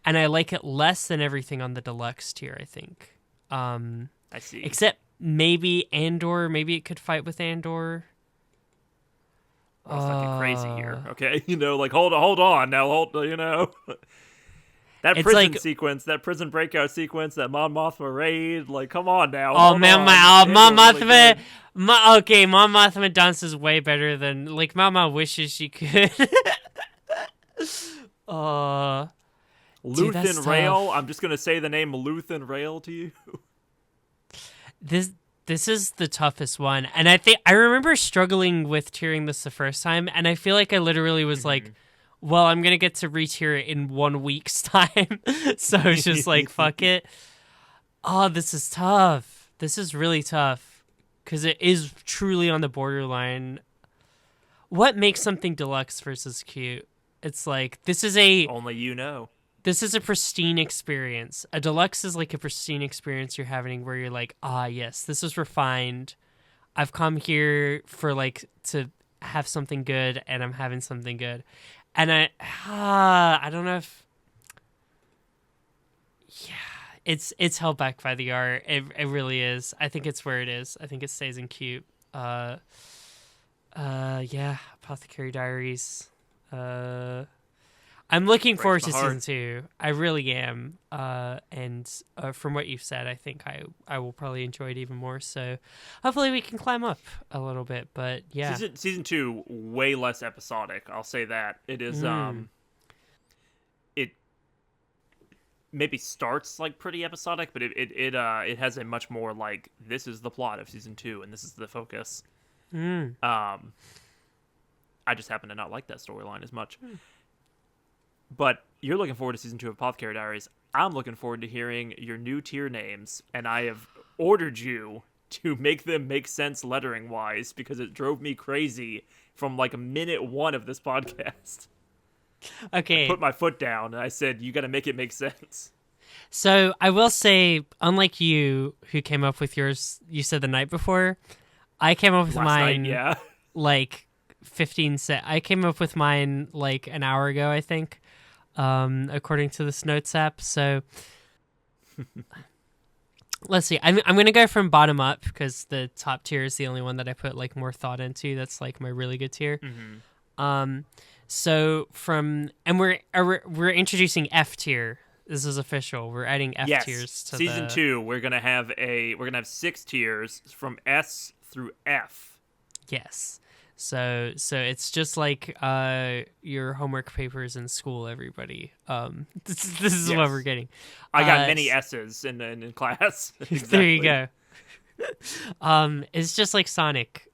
And I like it less than everything on the deluxe tier, I think. I see. Except maybe Andor. Maybe it could fight with Andor. Well, let's not get crazy here, okay? Like hold on now, that prison sequence, that prison breakout sequence, that Mon Mothma raid, like come on now. Oh man, Mon Mothma. Mon Mothma dances way better than like Mama wishes she could. Luthen Rail. I'm just gonna say the name Luthen Rail to you. This is the toughest one, and I remember struggling with tiering this the first time, and I feel like I literally was like, well, I'm gonna get to re-tier it in 1 week's time, so it's just like fuck it. Oh, this is tough. This is really tough because it is truly on the borderline. What makes something deluxe versus cute? It's like only you know. This is a pristine experience. A deluxe is like a pristine experience you're having where you're like, yes, this is refined. I've come here for like to have something good, and I'm having something good. And I don't know if, it's held back by the art. It really is. I think it's where it is. I think it stays in cute. Apothecary Diaries. I'm looking forward to season 2. I really am. And from what you've said, I think I will probably enjoy it even more. So hopefully we can climb up a little bit. But yeah, season 2 way less episodic. I'll say that it is. It maybe starts like pretty episodic, but it has a much more like this is the plot of season 2 and this is the focus. I just happen to not like that storyline as much. But you're looking forward to season 2 of Apothecary Diaries. I'm looking forward to hearing your new tier names, and I have ordered you to make them make sense lettering-wise because it drove me crazy from like minute 1 of this podcast. Okay. I put my foot down, and I said, you got to make it make sense. So I will say, unlike you, who came up with yours, you said the night before, I came up with mine like 15 cents. I came up with mine like an hour ago, I think. According to this notes app. So let's see. I'm gonna go from bottom up because the top tier is the only one that I put like more thought into. That's like my really good tier. So we're introducing F tier. This is official. We're adding F tiers to season 2. We're gonna have 6 tiers from S through F. Yes. So it's just like your homework papers in school, everybody. This is what we're getting. I got many S's in class. Exactly. There you go. It's just like Sonic.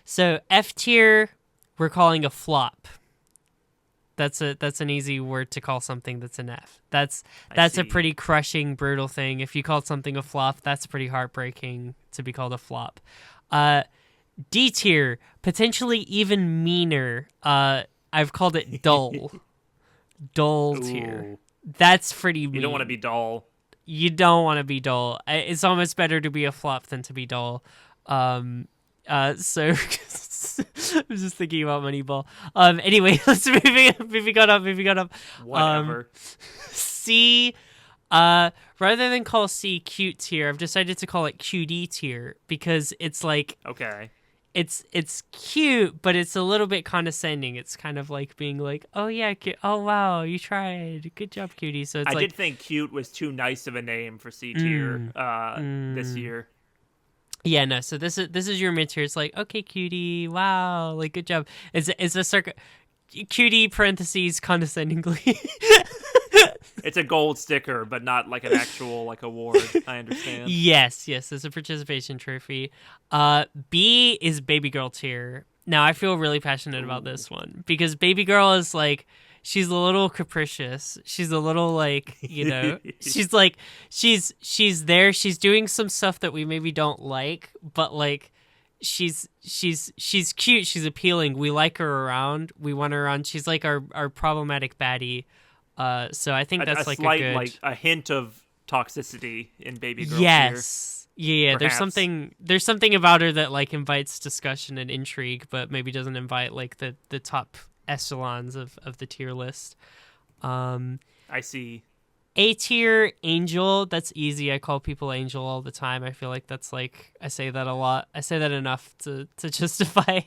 So F tier, we're calling a flop. That's an easy word to call something that's an F. That's a pretty crushing, brutal thing. If you called something a flop, that's pretty heartbreaking to be called a flop. D tier, potentially even meaner. I've called it dull. Dull tier. That's pretty mean. You don't want to be dull. You don't want to be dull. It's almost better to be a flop than to be dull. So I'm just thinking about Moneyball. Anyway, let's moving on up. Whatever. C, rather than call C cute tier, I've decided to call it QD tier because it's like, okay, it's cute, but it's a little bit condescending. It's kind of like being like, oh yeah, oh wow, you tried, good job, cutie. So it's I did think cute was too nice of a name for C tier this year. Yeah, no. So this is your mid tier. It's like, okay, cutie, wow, like good job. It's a cutie parentheses condescendingly. It's a gold sticker, but not like an actual like award. I understand. Yes, it's a participation trophy. B is baby girl tier. Now I feel really passionate about this one because baby girl is like, she's a little capricious. She's a little like, you know, she's like, she's there. She's doing some stuff that we maybe don't like, but like, she's cute. She's appealing. We like her around. We want her around. She's like our problematic baddie. So I think that's like slight, a good, like a hint of toxicity in baby girl. Yes. Tier, yeah. perhaps. There's something about her that like invites discussion and intrigue, but maybe doesn't invite like the top echelons of the tier list. I see. A tier, Angel. That's easy. I call people Angel all the time. I feel like that's like, I say that a lot. I say that enough to justify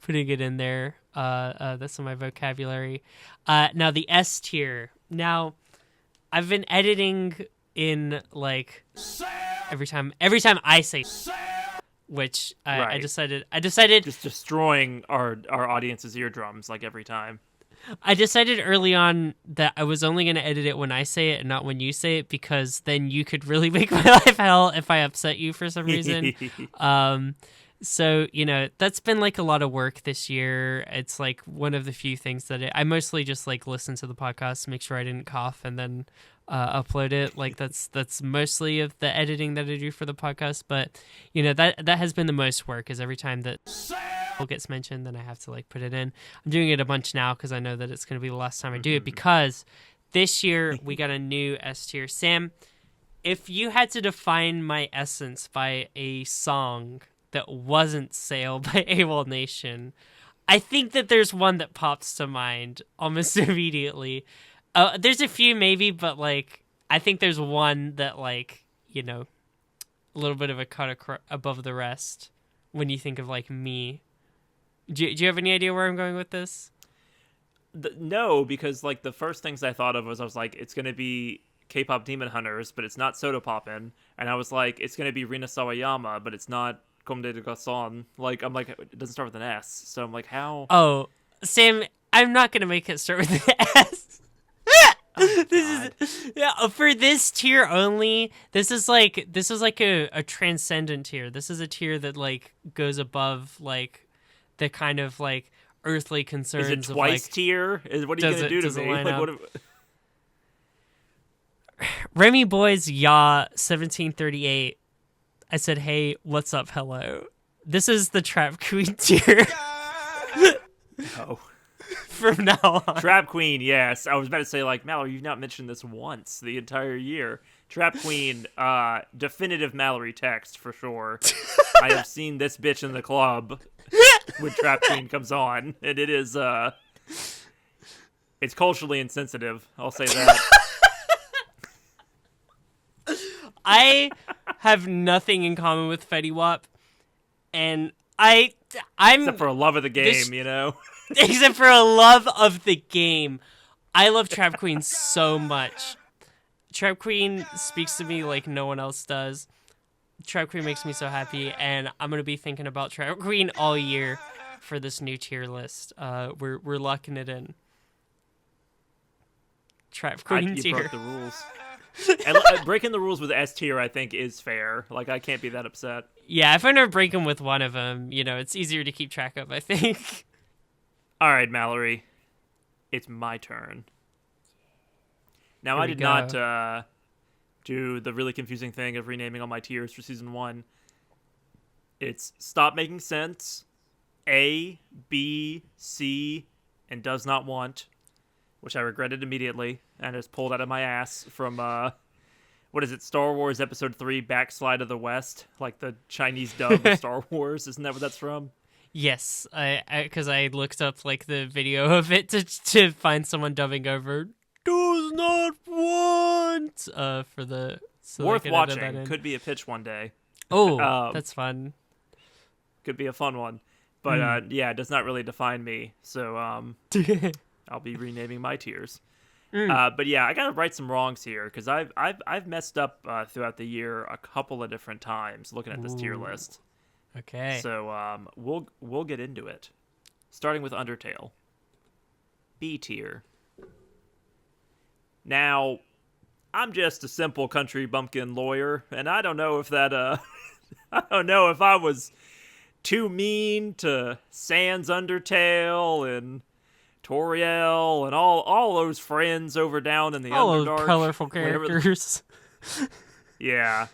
putting it in there. That's in my vocabulary. Now the S tier. Now, I've been editing in like every time I say, which I decided just destroying our audience's eardrums like every time. I decided early on that I was only going to edit it when I say it and not when you say it, because then you could really make my life hell if I upset you for some reason. So, you know, that's been like a lot of work this year. It's like one of the few things that I mostly just like listen to the podcast, make sure I didn't cough, and then upload it. Like that's mostly of the editing that I do for the podcast. But, you know, that has been the most work, is every time that gets mentioned, then I have to like put it in. I'm doing it a bunch now because I know that it's going to be the last time I do it, because this year we got a new S tier. Sam, if you had to define my essence by a song that wasn't Sail by AWOL Nation, I think that there's one that pops to mind almost immediately. There's a few maybe, but like I think there's one that, like, you know, a little bit of a cut above the rest when you think of like me. Do you have any idea where I'm going with this? No, because like the first things I thought of was, I was like, it's gonna be K-pop Demon Hunters, but it's not Soda Poppin', and I was like, it's gonna be Rina Sawayama, but it's not Comme des Garçons. Like, I'm like, it doesn't start with an S, so I'm like, how? Oh, Sam, I'm not gonna make it start with an S. This is for this tier only. This is like a transcendent tier. This is a tier that like goes above like the kind of like earthly concerns. Is it twice tier? What are you gonna do to me? Like, what? Remy Boy's Ya 1738. I said, hey, what's up, hello. This is the Trap Queen tier. No. From now on. Trap Queen, yes. I was about to say, like, Mallory, you've not mentioned this once the entire year. Trap Queen, definitive Mallory text for sure. I have seen this bitch in the club when Trap Queen comes on, and it is, it's culturally insensitive. I'll say that. I have nothing in common with Fetty Wap, and I'm except for a love of the game, you know. Except for a love of the game, I love Trap Queen so much. Trap Queen speaks to me like no one else does. Trap Queen makes me so happy, and I'm gonna be thinking about Trap Queen all year. for this new tier list. We're locking it in. Trap Queen tier. You broke the rules. And breaking the rules with S tier, I think, is fair. Like, I can't be that upset. Yeah, if I never break them with one of them, it's easier to keep track of, I think. All right, Mallory. It's my turn. Now, I did not do the really confusing thing of renaming all my tiers for Season 1. It's Stop Making Sense, A, B, C, and Does Not Want, which I regretted immediately and just pulled out of my ass from, what is it, Star Wars Episode 3, Backslide of the West? Like the Chinese dub of Star Wars, isn't that what that's from? Yes, because I looked up like the video of it to find someone dubbing over "Does Not Want" for the worth watching. Could be a pitch one day. Oh, that's fun. Could be a fun one, but yeah, it does not really define me. So I'll be renaming my tiers. But yeah, I gotta right some wrongs here because I've messed up throughout the year a couple of different times looking at this tier list. Okay. So we'll get into it, starting with Undertale. B tier. Now, I'm just a simple country bumpkin lawyer, and I don't know if that I don't know if I was too mean to Sans Undertale and Toriel and all those friends over down in the Underdark. All those colorful characters. Yeah.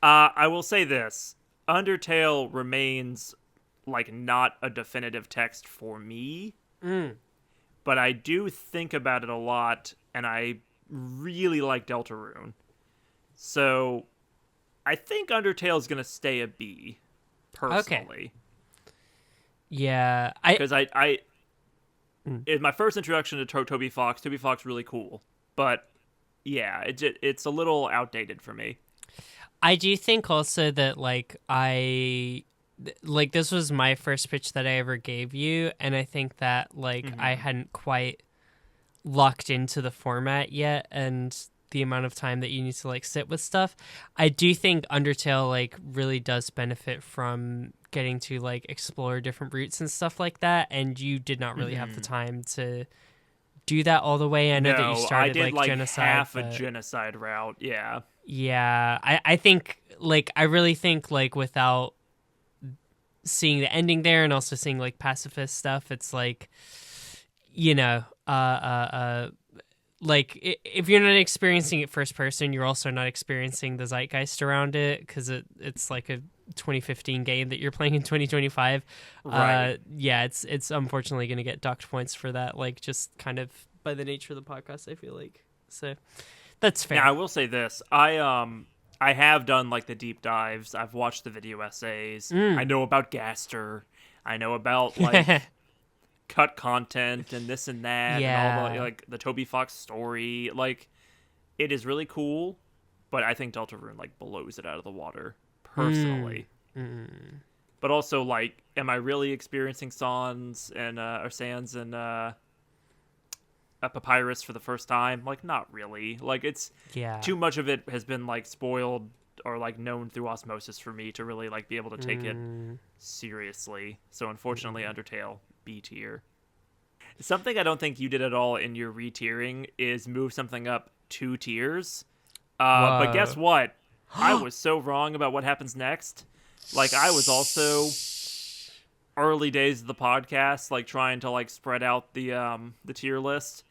I will say this. Undertale remains, like, not a definitive text for me. But I do think about it a lot, and I really like Deltarune. So, I think Undertale is going to stay a B, personally. Okay. Yeah. Because in my first introduction to Toby Fox really cool. But, yeah, it's a little outdated for me. I do think also that, this was my first pitch that I ever gave you, and I think that, I hadn't quite locked into the format yet, and the amount of time that you need to, sit with stuff. I do think Undertale, really does benefit from getting to, explore different routes and stuff like that, and you did not really have the time to do that all the way. I know that you started, I did, Genocide. half a Genocide route, yeah. Yeah, I think, I really think, without seeing the ending there and also seeing, pacifist stuff, it's, if you're not experiencing it first person, you're also not experiencing the zeitgeist around it, because it's, a 2015 game that you're playing in 2025. Right. Yeah, it's unfortunately going to get docked points for that, just kind of by the nature of the podcast, I feel like. So... That's fair. Now, I will say this. I have done, the deep dives. I've watched the video essays. I know about Gaster. I know about, cut content and this and that. Yeah. And all the Toby Fox story. It is really cool, but I think Deltarune, blows it out of the water, personally. But also, am I really experiencing Sans and Papyrus for the first time? Not really. It's too much of it has been spoiled or known through osmosis for me to really be able to take it seriously. So unfortunately, Undertale, B tier. Something I don't think you did at all in your re-tiering is move something up 2 tiers. But guess what? I was so wrong about what happens next. I was also early days of the podcast, trying to spread out the tier list.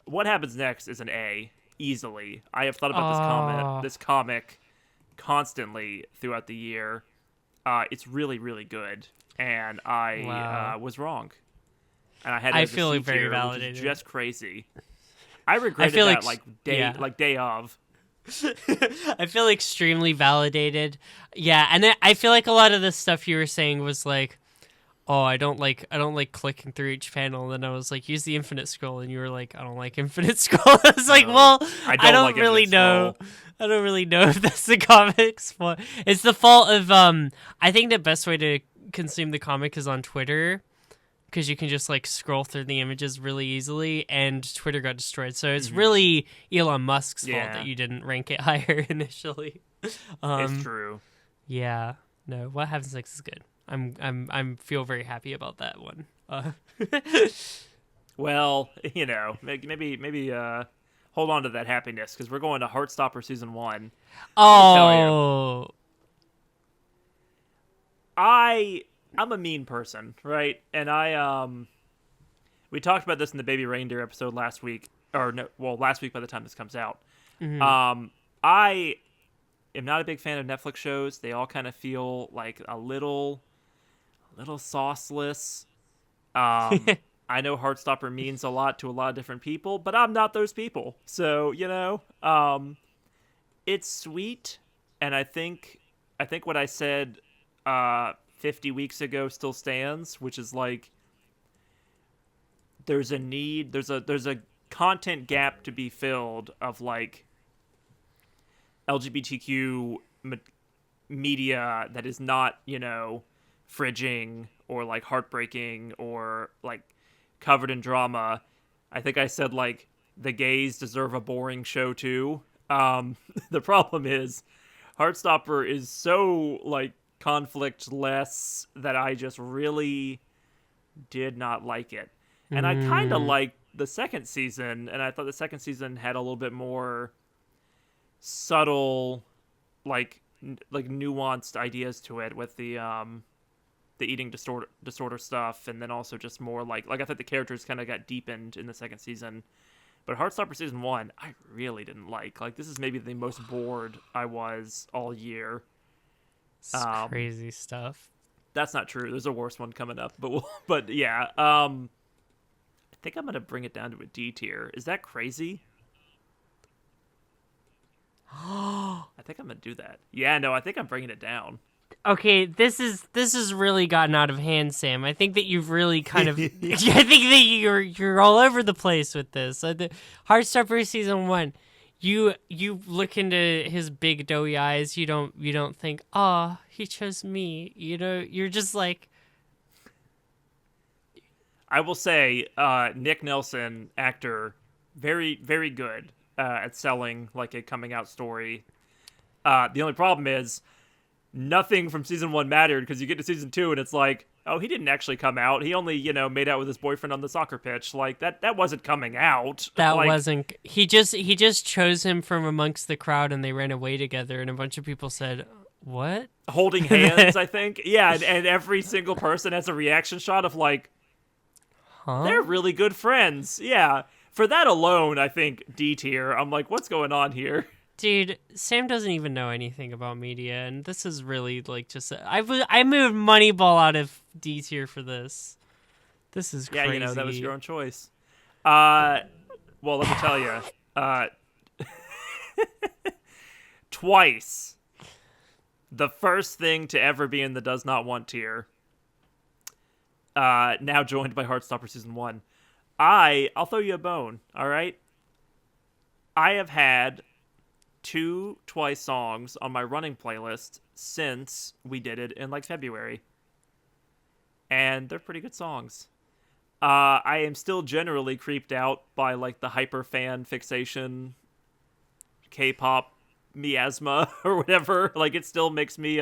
What happens next is an A, easily. I have thought about this comic constantly throughout the year. It's really, really good, and I was wrong. And I had it as feel a C very tier, validated. which is just crazy. I regretted that day of. I feel extremely validated. Yeah, and I feel like a lot of the stuff you were saying was oh, I don't like clicking through each panel. And then I was use the infinite scroll, and you were I don't like infinite scroll. I was well, I don't really know. I don't really know if that's the comic's fault. It's the fault of I think the best way to consume the comic is on Twitter, because you can just scroll through the images really easily, and Twitter got destroyed. So it's really Elon Musk's fault that you didn't rank it higher initially. It's true. Yeah. No, what happens next is good. I'm feel very happy about that one. Well, maybe hold on to that happiness because we're going to Heartstopper season 1. Oh, I'm a mean person, right? And we talked about this in the Baby Reindeer episode last week, or no, well, last week by the time this comes out. mm-hmm. I am not a big fan of Netflix shows. They all kind of feel like a little sauceless. I know Heartstopper means a lot to a lot of different people, but I'm not those people. So, it's sweet, and I think what I said 50 weeks ago still stands, which is like there's a content gap to be filled of like LGBTQ media that is not, fridging or like heartbreaking or like covered in drama. I think I said like the gays deserve a boring show too. The problem is Heartstopper is so like conflict less that I just really did not like it. And I kind of liked the second season, and I thought the second season had a little bit more subtle like nuanced ideas to it with the eating disorder stuff, and then also just more like I thought the characters kind of got deepened in the second season. But Heartstopper season 1, I really didn't like. Like, this is maybe the most bored I was all year. It's crazy stuff. That's not true. There's a worse one coming up, but yeah. I think I'm gonna bring it down to a D tier. Is that crazy? I think I'm gonna do that. Yeah, no, I think I'm bringing it down. Okay, this is really gotten out of hand, Sam. I think that you've really kind of I think that you're all over the place with this. The Heartstopper season 1, you look into his big doughy eyes. You don't think, "Oh, he chose me." You're just like. I will say, Nick Nelson, actor, very, very good at selling like a coming out story. The only problem is nothing from season 1 mattered because you get to season 2 and it's like, oh, he didn't actually come out. He only, made out with his boyfriend on the soccer pitch. Like that wasn't coming out. That wasn't. He just chose him from amongst the crowd and they ran away together and a bunch of people said, "What?" Holding hands, I think. Yeah, and every single person has a reaction shot of like, huh? They're really good friends. Yeah. For that alone, I think D tier. I'm like, what's going on here? Dude, Sam doesn't even know anything about media, and this is really like just I moved Moneyball out of D tier for this. This is crazy. Yeah, that was your own choice. Well, let me tell you, twice, the first thing to ever be in the does not want tier. Now joined by Heartstopper season 1. I'll throw you a bone. All right. I have had 2 Twice songs on my running playlist since we did it in like February. And they're pretty good songs. I am still generally creeped out by like the hyper fan fixation K-pop miasma or whatever. Like it still makes me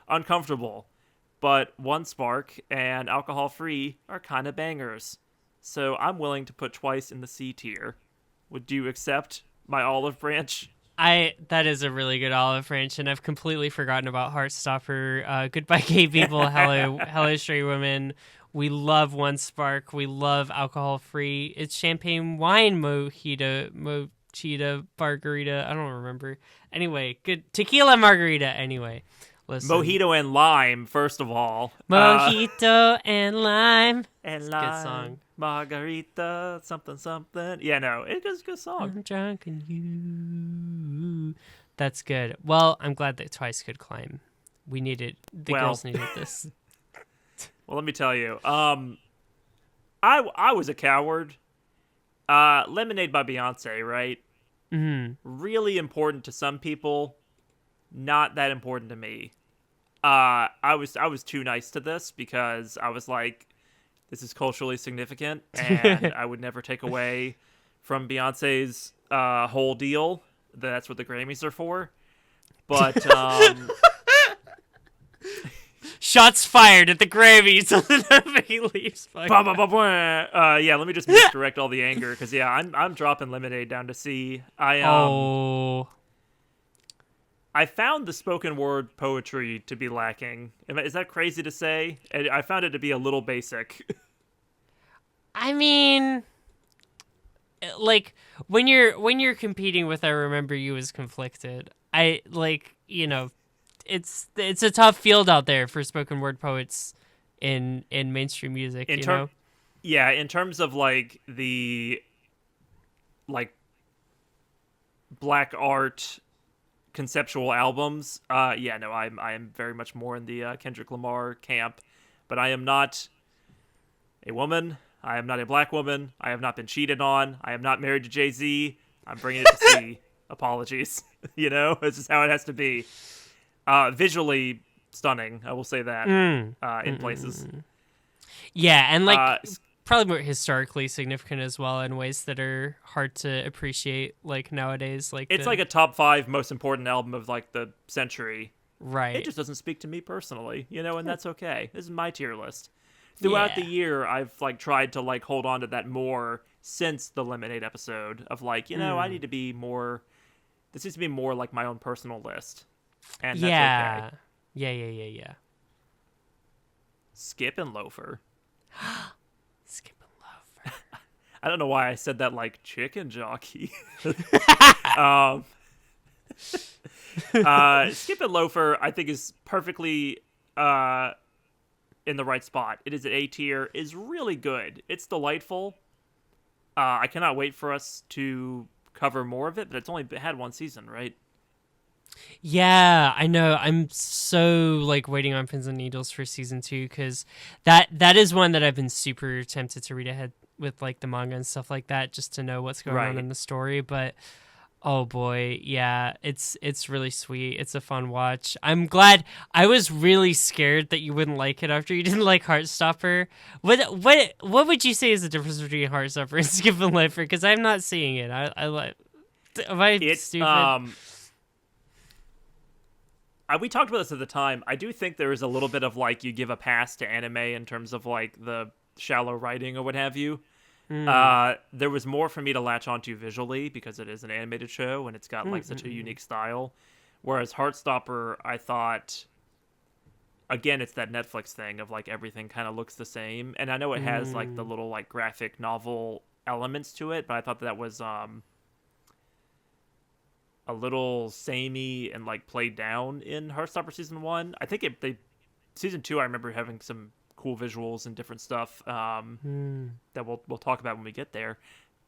uncomfortable. But One Spark and Alcohol Free are kind of bangers. So I'm willing to put Twice in the C tier. Would you accept my olive branch? That is a really good olive branch, and I've completely forgotten about Heartstopper. Goodbye, gay people. Hello, straight women. We love One Spark. We love Alcohol Free. It's champagne wine mojito, margarita. I don't remember. Anyway, good tequila margarita. Anyway, listen. Mojito and lime, first of all. Mojito and lime. And it's lime. a good song. Margarita, something. Yeah, no, it is a good song. I'm drunk on you. That's good. Well, I'm glad that Twice could climb. We needed the girls needed this. Well, let me tell you. I was a coward. Lemonade by Beyonce, right? Mm-hmm. Really important to some people, not that important to me. I was too nice to this because I was like, this is culturally significant, and I would never take away from Beyonce's whole deal. That's what the Grammys are for. But Shots fired at the Grammys. Nobody leaves. Yeah, let me just misdirect all the anger because I'm dropping Lemonade down to C. I found the spoken word poetry to be lacking. Is that crazy to say? I found it to be a little basic. I mean, like when you're competing with I Remember You as Conflicted, it's a tough field out there for spoken word poets in mainstream music, Yeah, in terms of like the black art conceptual albums, I am very much more in the Kendrick Lamar camp, but I am not a woman. I am not a black woman. I have not been cheated on. I am not married to Jay-Z. I'm bringing it to C. Apologies. This is how it has to be. Visually stunning, I will say that, in places. Yeah, and probably more historically significant as well in ways that are hard to appreciate nowadays. It's like a top 5 most important album of the century. Right. It just doesn't speak to me personally, and that's okay. This is my tier list. Throughout the year, I've tried to hold on to that more since the Lemonade episode of I need to be more. This needs to be more like my own personal list, and that's okay. Yeah. Skip and Loafer. Skip and Loafer. I don't know why I said that like chicken jockey. Skip and Loafer, I think, is perfectly in the right spot. It is an A tier. Is really good. It's delightful. I cannot wait for us to cover more of it, but it's only had one season, right? Yeah, I know. I'm so waiting on pins and needles for season 2 because that is one that I've been super tempted to read ahead with the manga and stuff like that just to know what's going on in the story. But oh boy, yeah, it's really sweet. It's a fun watch. I'm glad. I was really scared that you wouldn't like it after you didn't like Heartstopper. What would you say is the difference between Heartstopper and Skip and Loafer? Because I'm not seeing it. I like. Am I stupid? We talked about this at the time. I do think there is a little bit of you give a pass to anime in terms of the shallow writing or what have you. There was more for me to latch onto visually because it is an animated show and it's got such a unique style. Whereas Heartstopper, I thought, again, it's that Netflix thing of everything kind of looks the same. And I know it has the little graphic novel elements to it, but I thought that was a little samey and played down in Heartstopper season 1. I think season 2, I remember having some cool visuals and different stuff that we'll talk about when we get there.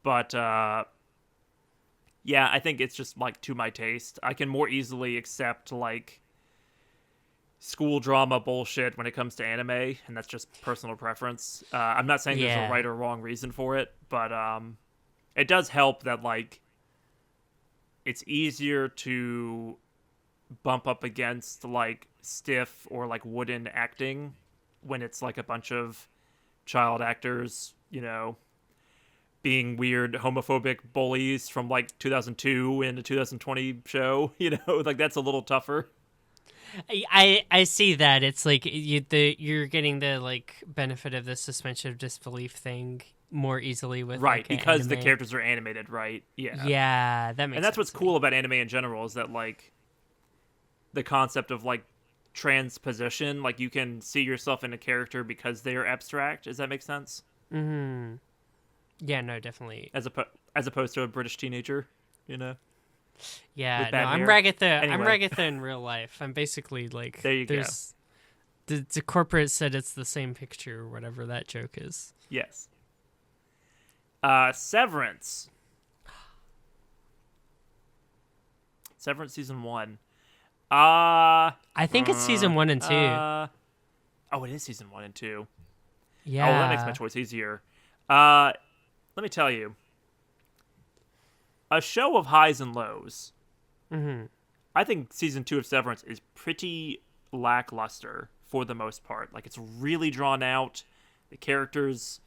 But I think it's just to my taste. I can more easily accept school drama bullshit when it comes to anime, and that's just personal preference. I'm not saying there's a right or wrong reason for it, but it does help that it's easier to bump up against stiff or wooden acting when it's a bunch of child actors, being weird homophobic bullies from 2002 in a 2020 show, that's a little tougher. I see that. It's you're getting the benefit of the suspension of disbelief thing more easily with because anime. The characters are animated, right? Yeah, that makes and that's sense what's cool about anime in general is that the concept of transposition, you can see yourself in a character because they are abstract. Does that make sense? Yeah, no, definitely. As opposed to a British teenager, Yeah, no, hair. I'm Ragatha. Anyway. I'm Ragatha in real life. I'm basically there you go. The corporate said it's the same picture or whatever that joke is. Yes. Severance. Severance season 1. I think it's season 1 and 2. It is season 1 and 2. Yeah. Oh, that makes my choice easier. Let me tell you. A show of highs and lows. I think season 2 of Severance is pretty lackluster for the most part. It's really drawn out. The characters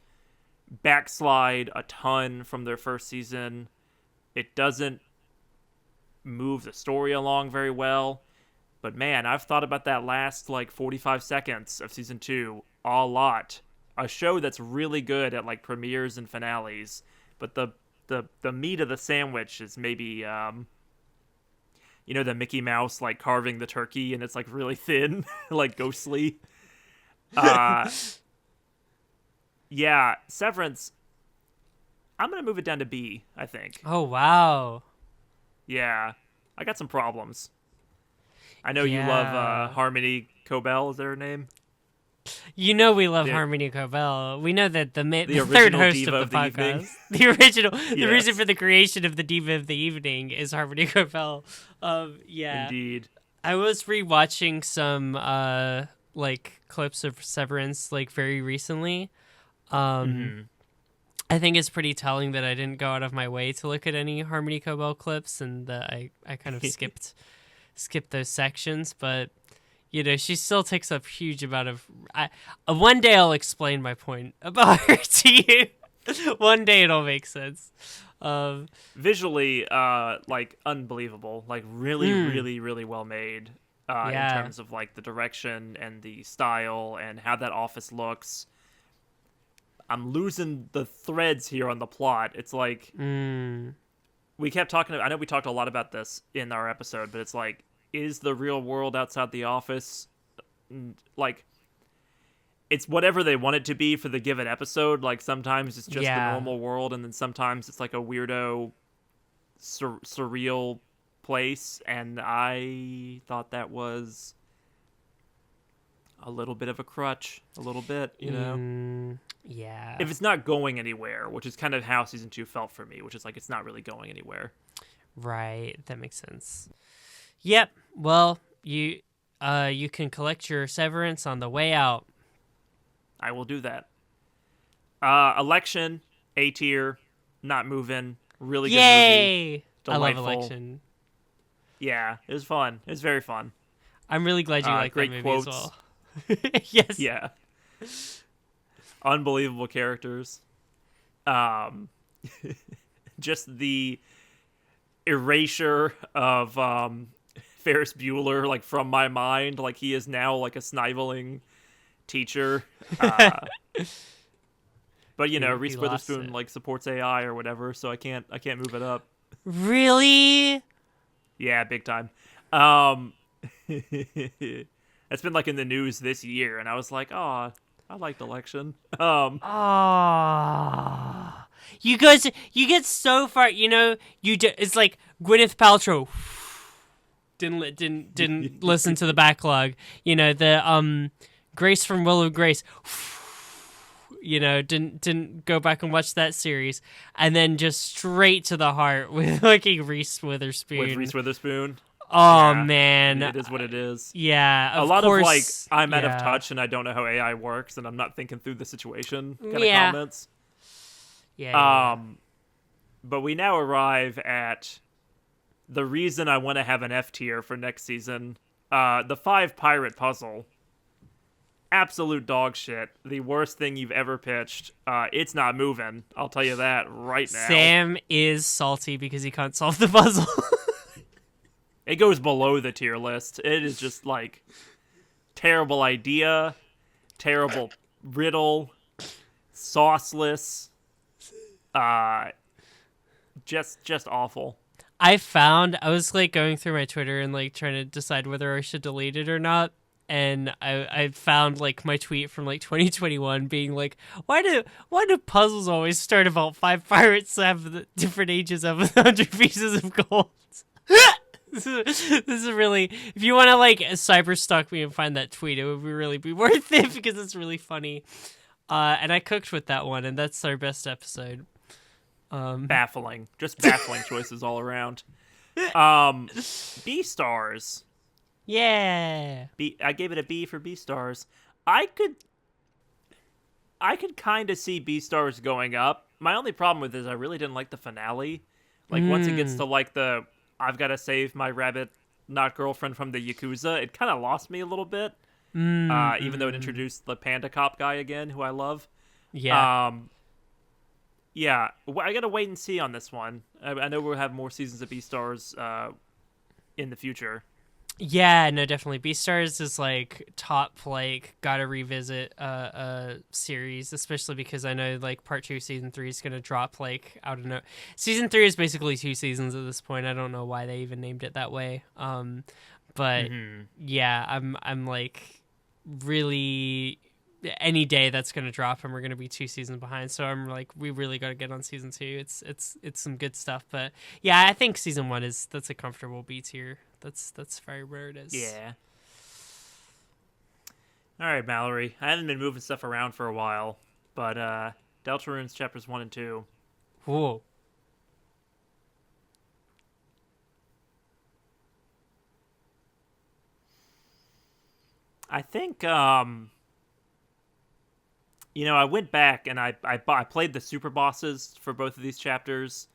backslide a ton from their first season. It doesn't move the story along very well. But man, I've thought about that last like 45 seconds of season 2 a lot. A show that's really good at like premieres and finales, but the meat of the sandwich is maybe the Mickey Mouse like carving the turkey and it's like really thin, like ghostly. Yeah, Severance. I'm gonna move it down to B, I think. Oh wow. Yeah, I got some problems. I know you love Harmony Cobell. Is that her name? You know we love Harmony Cobell. We know that the third host diva of the podcast, yes. the reason for the creation of the Diva of the Evening is Harmony Cobell. Yeah, indeed. I was rewatching some like clips of Severance like very recently. I think it's pretty telling that I didn't go out of my way to look at any Harmony Cobell clips, and that I kind of skipped those sections, but. She still takes up huge amount of... one day I'll explain my point about her to you. One day it'll make sense. Visually, like, unbelievable. Like, really, really, really well made in terms of, like, the direction and the style and how that office looks. I'm losing the threads here on the plot. It's like... We kept talking... I know we talked a lot about this in our episode, but it's like... Is the real world outside the office like it's whatever they want it to be for the given episode? Like sometimes it's just the normal world, and then sometimes it's like a weirdo surreal place, and I thought that was a little bit of a crutch, a little bit, Yeah. If it's not going anywhere, which is kind of how season 2 felt for me, which is like it's not really going anywhere. Right, that makes sense. Yep. Well, you can collect your severance on the way out. I will do that. Election, A tier, not moving. Really good movie. Delightful. I love Election. Yeah, it was fun. It was very fun. I'm really glad you like that movie quotes. as well. Yes. Yeah. Unbelievable characters. Just the erasure of Ferris Bueller, like, from my mind. Like, he is now like a sniveling teacher. But Reese Witherspoon like supports AI or whatever, so I can't move it up. Really? Yeah, big time. It's been like in the news this year, and I was like, oh, I liked Election. You guys, you get so far, it's like Gwyneth Paltrow didn't listen to the backlog. The Grace from Will of Grace, didn't go back and watch that series, and then just straight to the heart with Reese Witherspoon. With Reese Witherspoon. Oh, yeah, man. It is what it is. Yeah, a lot of like, I'm out of touch and I don't know how AI works and I'm not thinking through the situation kind of comments. Yeah. But we now arrive at the reason I want to have an F tier for next season. The 5 pirate puzzle. Absolute dog shit. The worst thing you've ever pitched. It's not moving. I'll tell you that right now. Sam is salty because he can't solve the puzzle. It goes below the tier list. It is just like terrible idea, terrible riddle, sauceless, just awful. I was like going through my Twitter and like trying to decide whether I should delete it or not. And I found like my tweet from like 2021 being like, why do puzzles always start about 5 pirates have the different ages of 100 pieces of gold? This is really, if you want to like cyber stalk me and find that tweet, it would really be worth it because it's really funny. And I cooked with that one, and that's our best episode. Baffling, just baffling choices all around. B stars. Yeah. I gave it a B for B stars. I could kind of see B stars going up. My only problem with it is I really didn't like the finale. Like once it gets to like the I've got to save my rabbit not girlfriend from the Yakuza, it kind of lost me a little bit. Even though it introduced the panda cop guy again, who I love. Yeah. Yeah, I gotta wait and see on this one. I know we'll have more seasons of B stars in the future. Yeah, no, definitely. Beastars is like top, like gotta revisit a series, especially because I know like part 2 season 3 is gonna drop like out of no. Season 3 is basically 2 seasons at this point. I don't know why they even named it that way. But yeah, I'm like really any day that's gonna drop and we're gonna be 2 seasons behind. So I'm like, we really gotta get on season 2. It's some good stuff. But yeah, I think season 1 that's a comfortable B tier. That's very where it is. Yeah. All right, Mallory. I haven't been moving stuff around for a while, but Deltarunes chapters 1 and 2. Whoa. I think I went back and I played the super bosses for both of these chapters,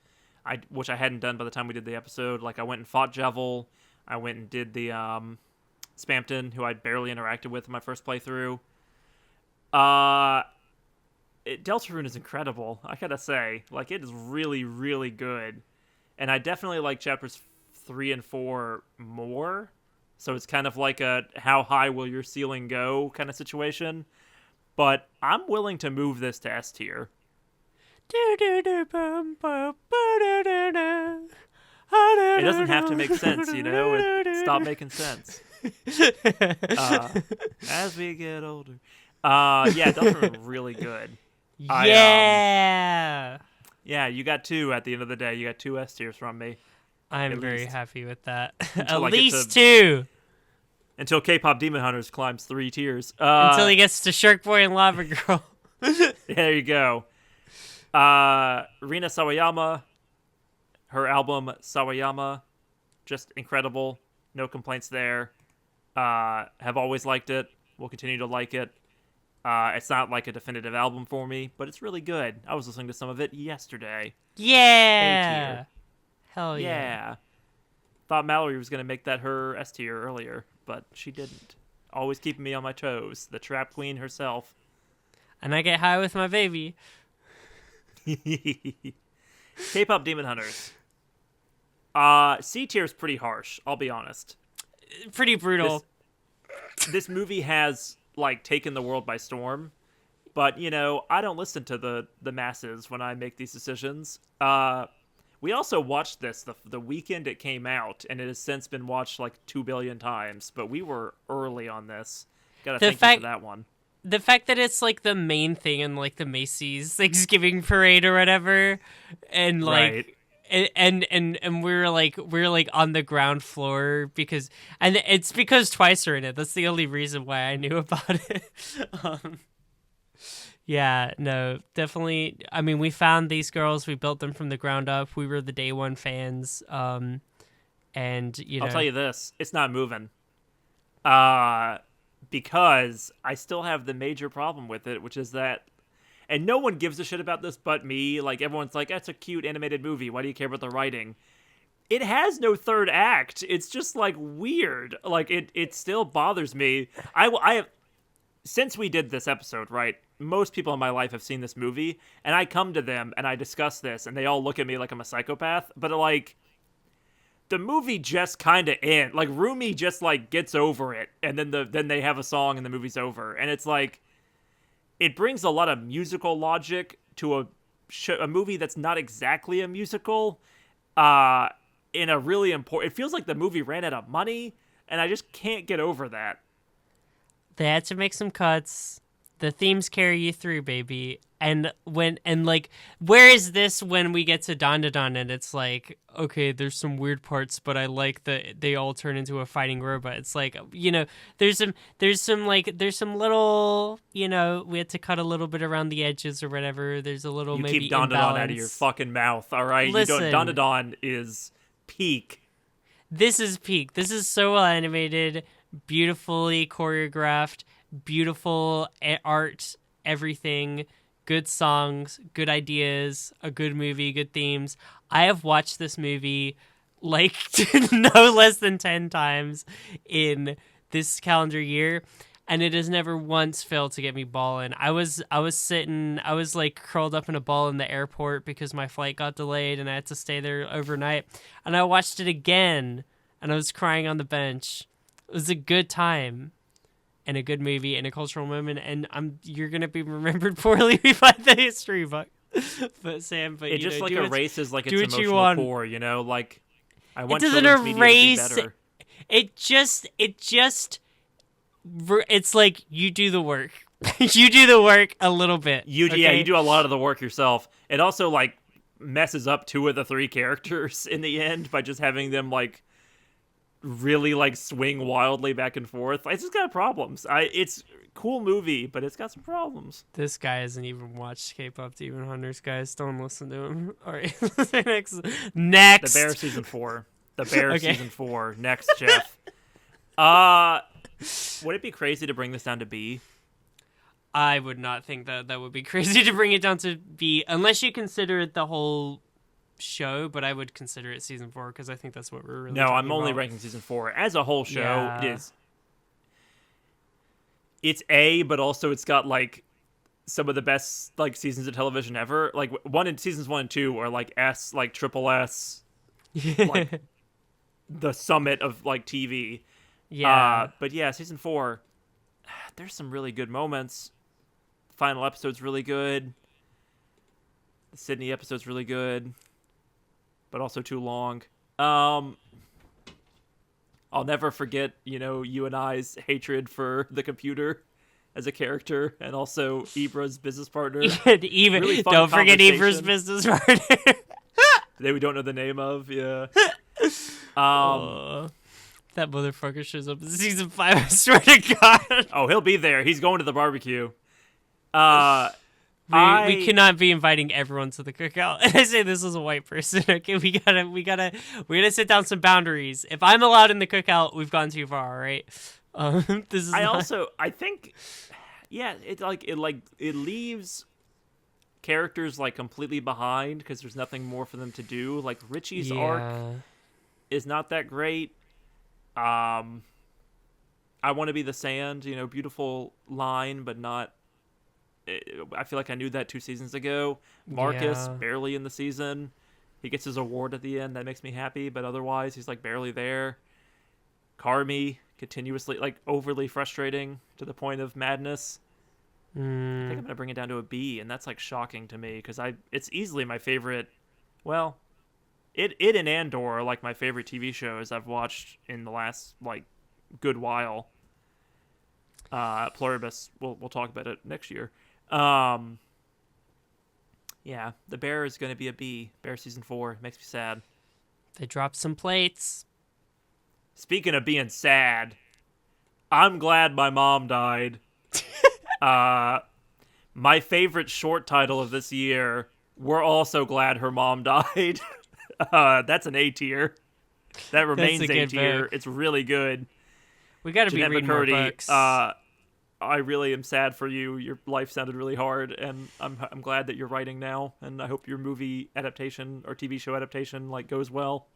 which I hadn't done by the time we did the episode. Like I went and fought Jevel. I went and did the Spamton, who I barely interacted with in my first playthrough. Deltarune is incredible, I gotta say. Like, it is really, really good. And I definitely like chapters 3 and 4 more. So it's kind of like a how high will your ceiling go kind of situation. But I'm willing to move this to S tier. It doesn't have to make sense, Stop making sense. As we get older. Yeah, those are really good. Yeah. Yeah, you got 2 at the end of the day. You got 2 S tiers from me. I'm very happy with that. At least 2. Until K-pop Demon Hunters climbs 3 tiers. Until he gets to Shark Boy and Lava Girl. There you go. Rina Sawayama, her album Sawayama, just incredible. No complaints there. Have always liked it. Will continue to like it. It's not like a definitive album for me, but it's really good. I was listening to some of it yesterday. Yeah. Hell yeah. Yeah. Thought Mallory was going to make that her S tier earlier, but she didn't. Always keeping me on my toes. The trap queen herself. And I get high with my baby. K-pop Demon Hunters. C tier is pretty harsh, I'll be honest. Pretty brutal. This movie has like taken the world by storm, but I don't listen to the masses when I make these decisions. We also watched this the weekend it came out, and it has since been watched like 2 billion times, but we were early on this. Gotta thank you for that one. The fact that it's like the main thing in like the Macy's Thanksgiving parade or whatever, and like and we're like on the ground floor and it's because Twice are in it. That's the only reason why I knew about it. Yeah, no, definitely. I mean, we found these girls. We built them from the ground up. We were the day one fans. And I'll tell you this: it's not moving. Because I still have the major problem with it, which is that, and no one gives a shit about this but me. Like, everyone's like, "That's a cute animated movie. Why do you care about the writing?" It has no third act. It's just like weird. Like it still bothers me. I have, since we did this episode, right? Most people in my life have seen this movie, and I come to them and I discuss this, and they all look at me like I'm a psychopath. But like, the movie just kind of ends. Like, Rumi just like gets over it, and then they have a song, and the movie's over. And it's like, it brings a lot of musical logic to a movie that's not exactly a musical. In a really important, it feels like the movie ran out of money, and I just can't get over that. They had to make some cuts. The themes carry you through, baby. And where is this when we get to Don and it's like, okay, there's some weird parts, but I like that they all turn into a fighting robot. It's like, there's some little, we had to cut a little bit around the edges or whatever. There's a little maybe imbalance. You keep Don out of your fucking mouth, all right? Listen, Don is peak. This is peak. This is so well animated, beautifully choreographed, beautiful art, everything, good songs, good ideas, a good movie, good themes. I have watched this movie like no less than 10 times in this calendar year, and it has never once failed to get me bawling. I was like curled up in a ball in the airport because my flight got delayed and I had to stay there overnight, and I watched it again and I was crying on the bench. It was a good time and a good movie and a cultural moment, and you're gonna be remembered poorly by the history book. But Sam, it just know, like erases like its do what you emotional want. core, you know, like I want it doesn't children's media to be erase. better. It's like you do the work. You do the work a little bit. Yeah, you do a lot of the work yourself. It also like messes up 2 of the 3 characters in the end by just having them like really like swing wildly back and forth. It's just got problems. It's a cool movie, but it's got some problems. This guy hasn't even watched K-pop Demon Hunters, guys. Don't listen to him. All right, next. The Bear season 4. The Bear season 4. Next, Jeff. Would it be crazy to bring this down to B? I would not think that would be crazy to bring it down to B, unless you consider it the whole show, but I would consider it season 4 because I think that's what we're really talking I'm only about. ranking season 4 as a whole show. Yeah. It's A, but also it's got like some of the best like seasons of television ever. Like seasons 1 and 2 are like S, like triple S, like the summit of like TV. Yeah. But yeah, season 4, there's some really good moments. The final episode's really good. The Sydney episode's really good, but also too long. I'll never forget, you and I's hatred for the computer as a character, and also Ibra's business partner. Really fun don't forget conversation. Ibra's business partner. That we don't know the name of, yeah. That motherfucker shows up in season 5, I swear to God. Oh, he'll be there. He's going to the barbecue. We cannot be inviting everyone to the cookout. And I say this as a white person. Okay, we gotta set down some boundaries. If I'm allowed in the cookout, we've gone too far. All right. This is. I think, yeah, it leaves characters like completely behind because there's nothing more for them to do. Like Richie's arc is not that great. I want to be the sand. Beautiful line, but not. I feel like I knew that 2 seasons ago. Marcus, barely in the season. He gets his award at the end. That makes me happy, but otherwise he's like barely there. Carmi, continuously like overly frustrating to the point of madness. I think I'm going to bring it down to a B, and that's like shocking to me because it's easily my favorite. Well, it and Andor are like my favorite TV shows I've watched in the last like good while. Pluribus, we'll talk about it next year. Yeah, The Bear is going to be a B. Bear season 4 makes me sad. They dropped some plates. Speaking of being sad, I'm glad my mom died. My favorite short title of this year, We're Also Glad Her Mom Died. That's an A tier. That remains A tier. It's really good. We got to be reading more books. I really am sad for you. Your life sounded really hard, and I'm glad that you're writing now, and I hope your movie adaptation or TV show adaptation like goes well.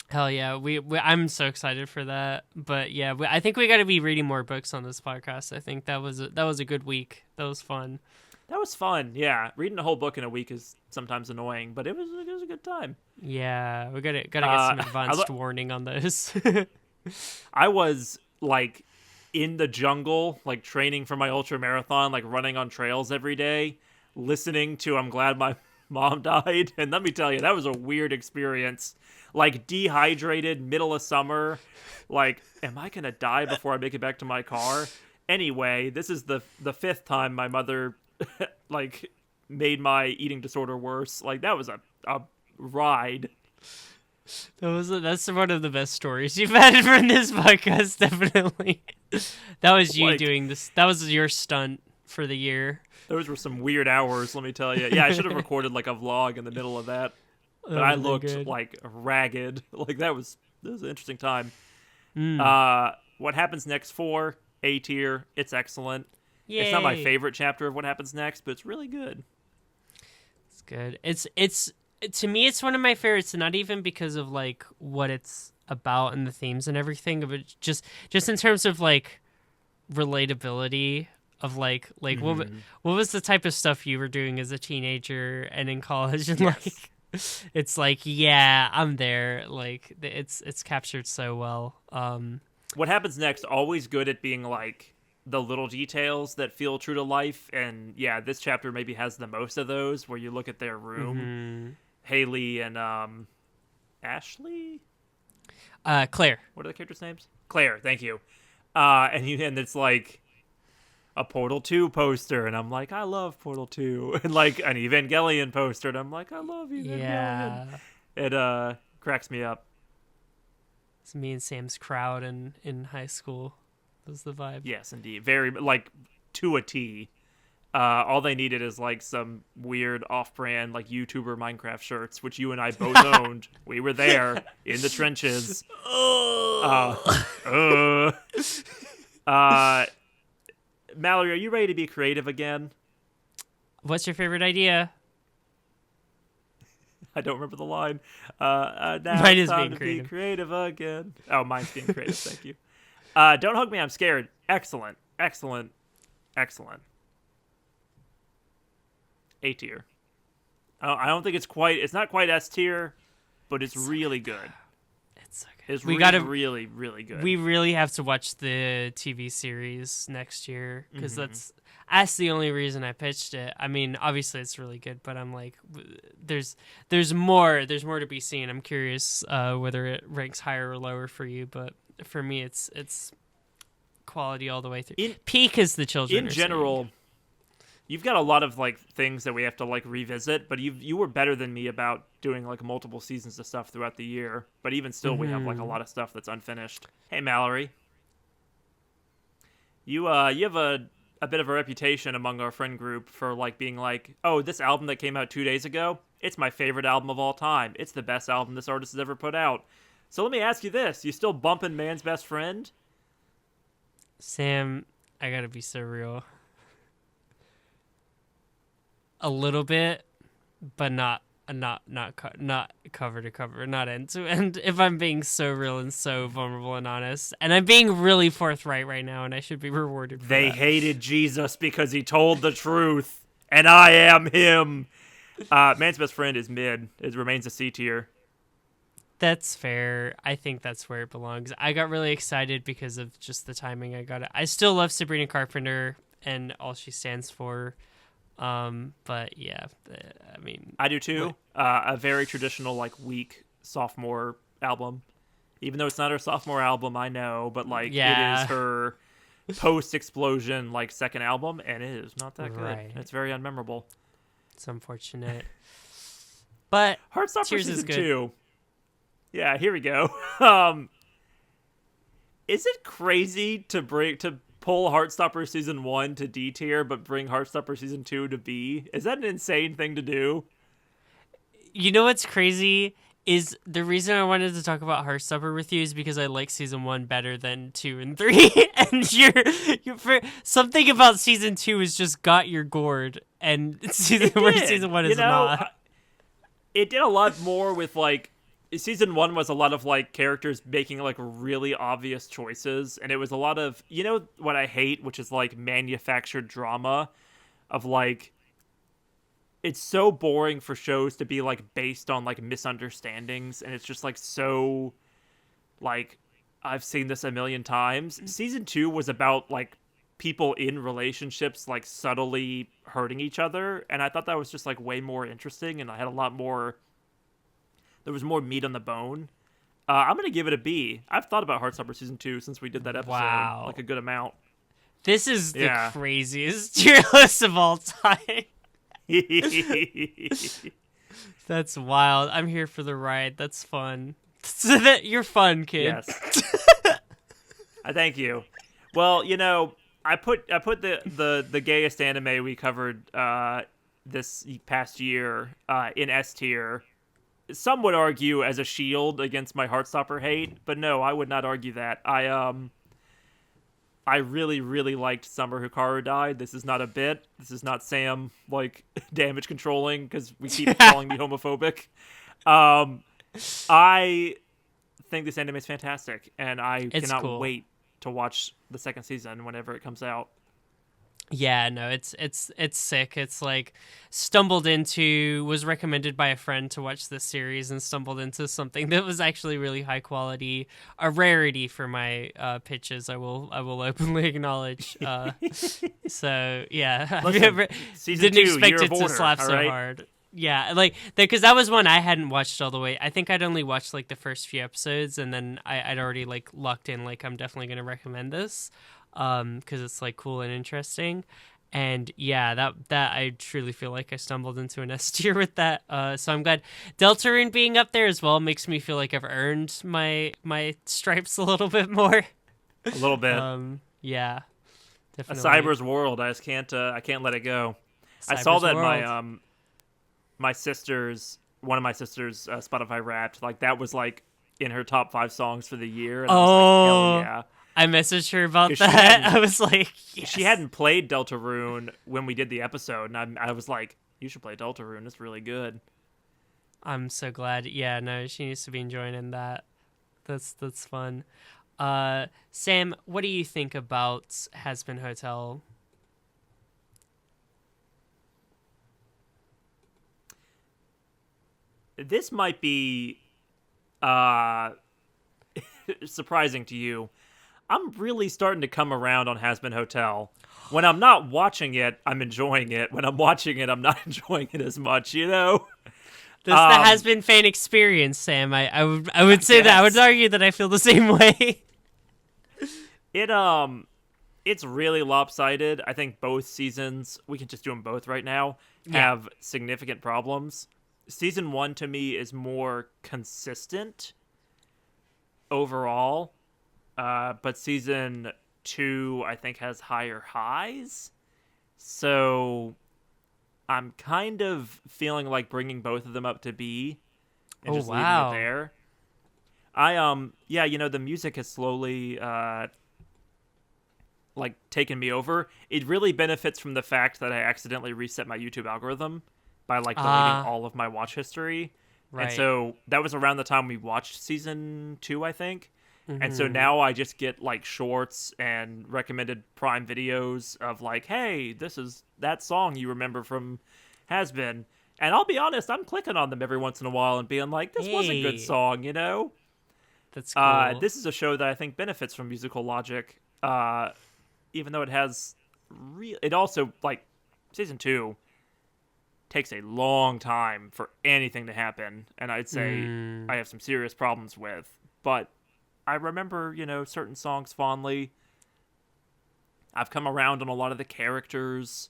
Hell yeah, I'm so excited for that. But yeah, I think we got to be reading more books on this podcast. I think that was a good week. That was fun. That was fun. Yeah, reading a whole book in a week is sometimes annoying, but it was a good time. Yeah, we gotta get some advanced warning on those. I was like in the jungle, like training for my ultra marathon, like running on trails every day, listening to I'm Glad My Mom Died. And let me tell you, that was a weird experience. Like dehydrated, middle of summer. Like, am I going to die before I make it back to my car? Anyway, this is the 5th time my mother like made my eating disorder worse. Like that was a ride. That's one of the best stories you've had from this podcast, definitely. That was you doing this. That was your stunt for the year. Those were some weird hours, let me tell you. Yeah, I should have recorded like a vlog in the middle of that. But I looked like ragged. Like that was an interesting time. What happens next 4, A tier. It's excellent. Yay. It's not my favorite chapter of what happens next, but it's really good. It's good. It's to me, it's one of my favorites, not even because of like what it's about and the themes and everything, but just in terms of like relatability of like what was the type of stuff you were doing as a teenager and in college, and like it's like, yeah, I'm there. Like it's captured so well. what happens next, always good at being like the little details that feel true to life. And yeah, this chapter maybe has the most of those, where you look at their room. Mm-hmm. Haley and Ashley? Claire. What are the characters' names? Claire, thank you. And it's like a Portal 2 poster, and I'm like, I love Portal 2. And like an Evangelion poster, and I'm like, I love Evangelion. Yeah. It cracks me up. It's me and Sam's crowd in high school. That was the vibe. Yes, indeed. Very, like, to a T. All they needed is like some weird off-brand like YouTuber Minecraft shirts, which you and I both owned. We were there in the trenches. Mallory, are you ready to be creative again? What's your favorite idea? I don't remember the line. Now Mine it's is time being to creative. be creative again. Oh, mine's being creative. Thank you. Don't hug me. I'm scared. Excellent. Excellent. Excellent. A tier. I don't think it's not quite S tier, but it's really good. It's so good. It's really, really good. We really have to watch the TV series next year, because that's the only reason I pitched it. I mean, obviously it's really good, but I'm like, there's more to be seen. I'm curious whether it ranks higher or lower for you, but for me, it's quality all the way through. Peak is the children. In general, you've got a lot of like things that we have to like revisit, but you were better than me about doing like multiple seasons of stuff throughout the year. But even still, we have like a lot of stuff that's unfinished. Hey, Mallory, you have a bit of a reputation among our friend group for like being like, oh, this album that came out 2 days ago, it's my favorite album of all time. It's the best album this artist has ever put out. So let me ask you this: you still bumping Man's Best Friend? Sam, I gotta be so real. A little bit, but not cover to cover, not end to end. If I'm being so real and so vulnerable and honest, and I'm being really forthright right now, and I should be rewarded for They that. hated Jesus because he told the truth, and I am him. Man's Best Friend is mid. It remains a C tier. That's fair. I think that's where it belongs. I got really excited because of just the timing I got it. I still love Sabrina Carpenter and all she stands for. But yeah, I mean, I do too. A very traditional, like, weak sophomore album. Even though it's not her sophomore album, I know, but like, It is her post-explosion, like, second album, and it is not that good. Right. It's very unmemorable. It's unfortunate. But Heartstopper Tears season is good. 2. Yeah, here we go. Is it crazy to pull Heartstopper season 1 to D tier, but bring Heartstopper season 2 to B? Is that an insane thing to do? You know what's crazy is the reason I wanted to talk about Heartstopper with you is because I like season 1 better than 2 and 3, and you're for something about season 2 has just got your gourd, and season 1 is not. It did a lot more with like. Season 1 was a lot of like characters making like really obvious choices, and it was a lot of, you know what I hate, which is like manufactured drama of like, it's so boring for shows to be like based on like misunderstandings, and it's just like so like, I've seen this a million times. Season 2 was about like people in relationships like subtly hurting each other, and I thought that was just like way more interesting, and I had a lot more. There was more meat on the bone. I'm going to give it a B. I've thought about Heartstopper Season 2 since we did that episode. Wow. Like a good amount. This is the craziest tier list of all time. That's wild. I'm here for the ride. That's fun. You're fun, kid. Yes. I thank you. Well, you know, I put the gayest anime we covered this past year in S tier. Some would argue as a shield against my Heartstopper hate, but no, I would not argue that. I really, really liked Summer Hikaru Died. This is not a bit. This is not Sam, like, damage controlling, because we keep calling me homophobic. I think this anime is fantastic, and I cannot wait to watch the second season whenever it comes out. Yeah, no, it's sick. It's like was recommended by a friend to watch this series and stumbled into something that was actually really high quality, a rarity for my pitches. I will openly acknowledge. So yeah, Listen, season didn't 2, expect Year it of to Order, slap all so right? hard. Yeah, like because that was one I hadn't watched all the way. I think I'd only watched like the first few episodes, and then I'd already like locked in like I'm definitely gonna recommend this, because it's like cool and interesting. And yeah, that I truly feel like I stumbled into an S tier with that. So I'm glad Deltarune being up there as well makes me feel like I've earned my stripes a little bit more. A little bit. Yeah, A definitely. Cyber's world. I just can't. I can't let it go. I saw Cyber's that world. my sister's one of my sister's Spotify Wrapped, like that was like in her top 5 songs for the year, and I was like, hell Oh, yeah. I messaged her about 'Cause that. I was like, yes. she hadn't played Deltarune when we did the episode, and I was like, you should play Deltarune. It's really good. I'm so glad. Yeah, no, she needs to be enjoying that. That's fun. Sam, what do you think about Has Been Hotel? This might be uh surprising to you. I'm really starting to come around on Has Been Hotel. When I'm not watching it, I'm enjoying it. When I'm watching it, I'm not enjoying it as much, you know? That's the Has Been fan experience, Sam. I would say that. I would Yes. argue that I feel the same way. It it's really lopsided. I think both seasons, we can just do them both right now, have significant problems. Season 1 to me is more consistent overall. But season 2, I think, has higher highs. So I'm kind of feeling like bringing both of them up to B and just leaving it there. Yeah, the music has slowly like taken me over. It really benefits from the fact that I accidentally reset my YouTube algorithm by like deleting all of my watch history. Right. And so that was around the time we watched season 2, I think. Mm-hmm. And so now I just get like shorts and recommended Prime videos of like, hey, this is that song you remember from Has Been. And I'll be honest, I'm clicking on them every once in a while and being like, this was a good song, you know? That's cool. This is a show that I think benefits from musical logic, even though it has it also, like, season 2 takes a long time for anything to happen, and I'd say I have some serious problems with. But I remember, certain songs fondly. I've come around on a lot of the characters.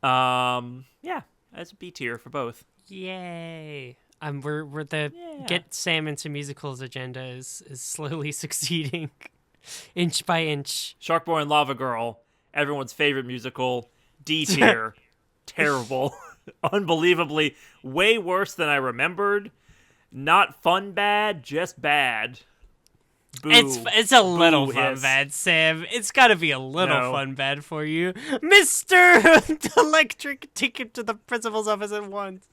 Yeah, as a B tier for both. Yay! We're the get Sam into musicals agenda is slowly succeeding, inch by inch. Shark Boy and Lava Girl, everyone's favorite musical, D tier, terrible, unbelievably way worse than I remembered. Not fun bad, just bad. Boo. It's a little Boo fun hiss. bad, Sam. It's got to be a little No. fun bad for you, Mister Electric. Take him to the principal's office at once.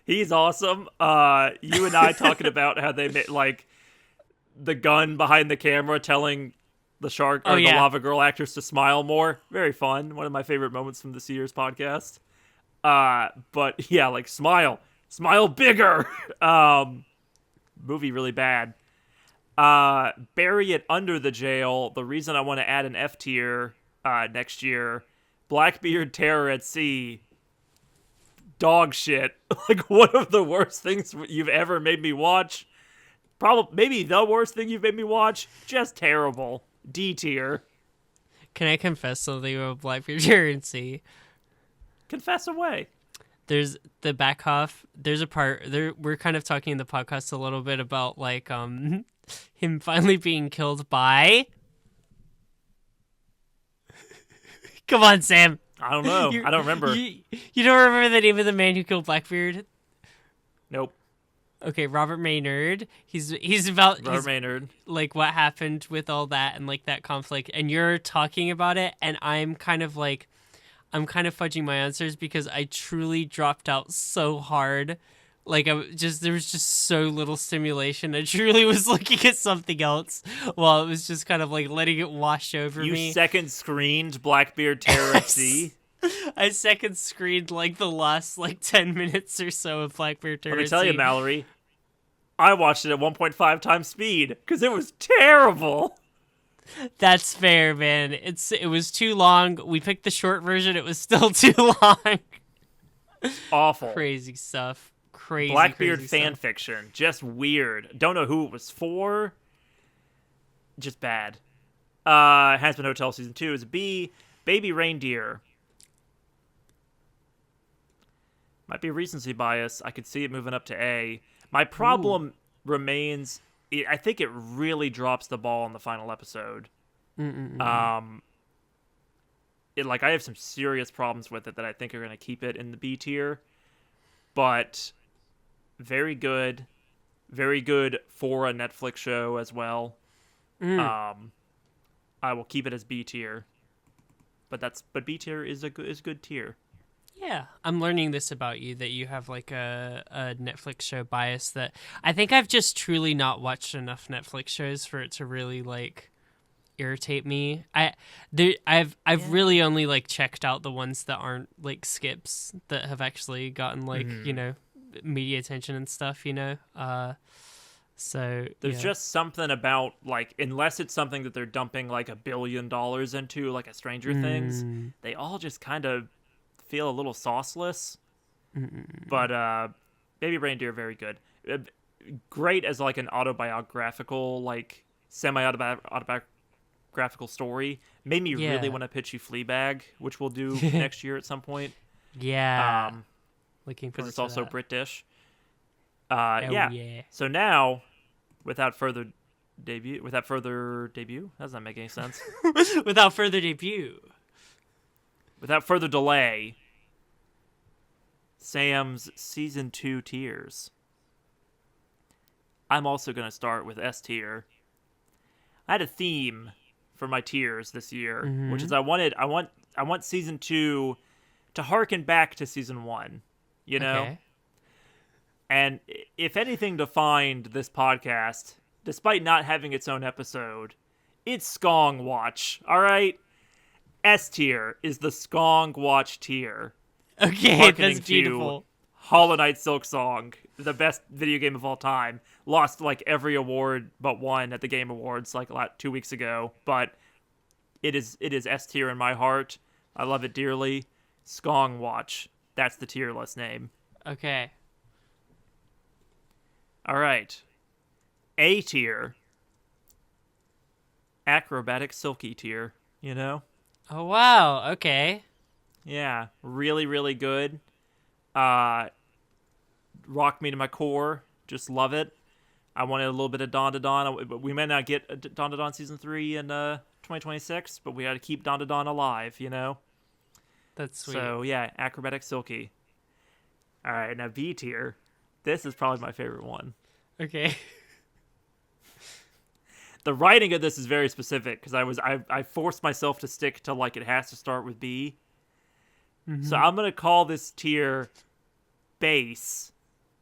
He's awesome. You and I talking about how they made like the gun behind the camera telling the shark or the lava girl actors to smile more. Very fun. One of my favorite moments from the Sears podcast. But yeah, like smile bigger. Movie really bad. Bury It Under the Jail. The reason I want to add an F tier next year. Blackbeard Terror at Sea. Dog shit. Like one of the worst things you've ever made me watch. Probably maybe the worst thing you've made me watch. Just terrible. D tier. Can I confess something about Blackbeard Terror at Sea? Confess away. There's the back half. There's a part there. We're kind of talking in the podcast a little bit about like him finally being killed by. Come on, Sam. I don't know. I don't remember. You don't remember the name of the man who killed Blackbeard? Nope. Okay, Robert Maynard. He's about Robert Maynard. Like what happened with all that and like that conflict, and you're talking about it, and I'm kind of fudging my answers because I truly dropped out so hard Like there was just so little stimulation. I truly was looking at something else while it was just kind of like letting it wash over me. You second screened Blackbeard Terror at Sea? I second screened like the last like 10 minutes or so of Blackbeard Terror. Let me tell you, Mallory, I watched it at 1.5 times speed because it was terrible. That's fair, man. It was too long. We picked the short version. It was still too long. Awful. Crazy stuff. Crazy Blackbeard crazy fan stuff. fiction. Just weird. Don't know who it was for. Just bad. Hazbin Hotel Season 2 is a B. Baby Reindeer. Might be recency bias. I could see it moving up to A. My problem remains, I think it really drops the ball in the final episode. I have some serious problems with it that I think are going to keep it in the B tier. But very good for a Netflix show as well. I will keep it as B tier. But B tier is a good tier. Yeah, I'm learning this about you, that you have like a Netflix show bias that I think I've just truly not watched enough Netflix shows for it to really like irritate me. I've really only like checked out the ones that aren't like skips that have actually gotten like, media attention and stuff, So there's just something about like, unless it's something that they're dumping like $1 billion into, like a Stranger Things, they all just kind of feel a little sauceless. But Baby Reindeer, very good. Great as like an autobiographical, like semi-autobiographical story. Made me really want to pitch you Fleabag, which we'll do next year at some point. Yeah. Looking forward to that. Because it's also British. Yeah. So now, without further debut, that doesn't make any sense. Without further debut. Without further delay, Sam's Season 2 tiers. I'm also going to start with S tier. I had a theme for my tiers this year, which is I want Season 2 to harken back to Season 1, Okay. And if anything defined this podcast, despite not having its own episode, it's Skong Watch, all right? S tier is the Skong Watch tier. Okay, that's beautiful. Hollow Knight Silk Song, the best video game of all time. Lost like every award but one at the Game Awards like 2 weeks ago, but it is S tier in my heart. I love it dearly. Skong Watch. That's the tier list name. Okay. All right. A tier. Acrobatic Silky tier, Oh, wow. Okay. Yeah, really, really good. Rock me to my core. Just love it. I wanted a little bit of Dawn to Dawn. We may not get Dawn to Dawn Season 3 in 2026, but we got to keep Dawn to Dawn alive, That's sweet. So, yeah, Acrobatic Silky. All right, now B tier. This is probably my favorite one. Okay. The writing of this is very specific because I forced myself to stick to like it has to start with B. So I'm gonna call this tier Base,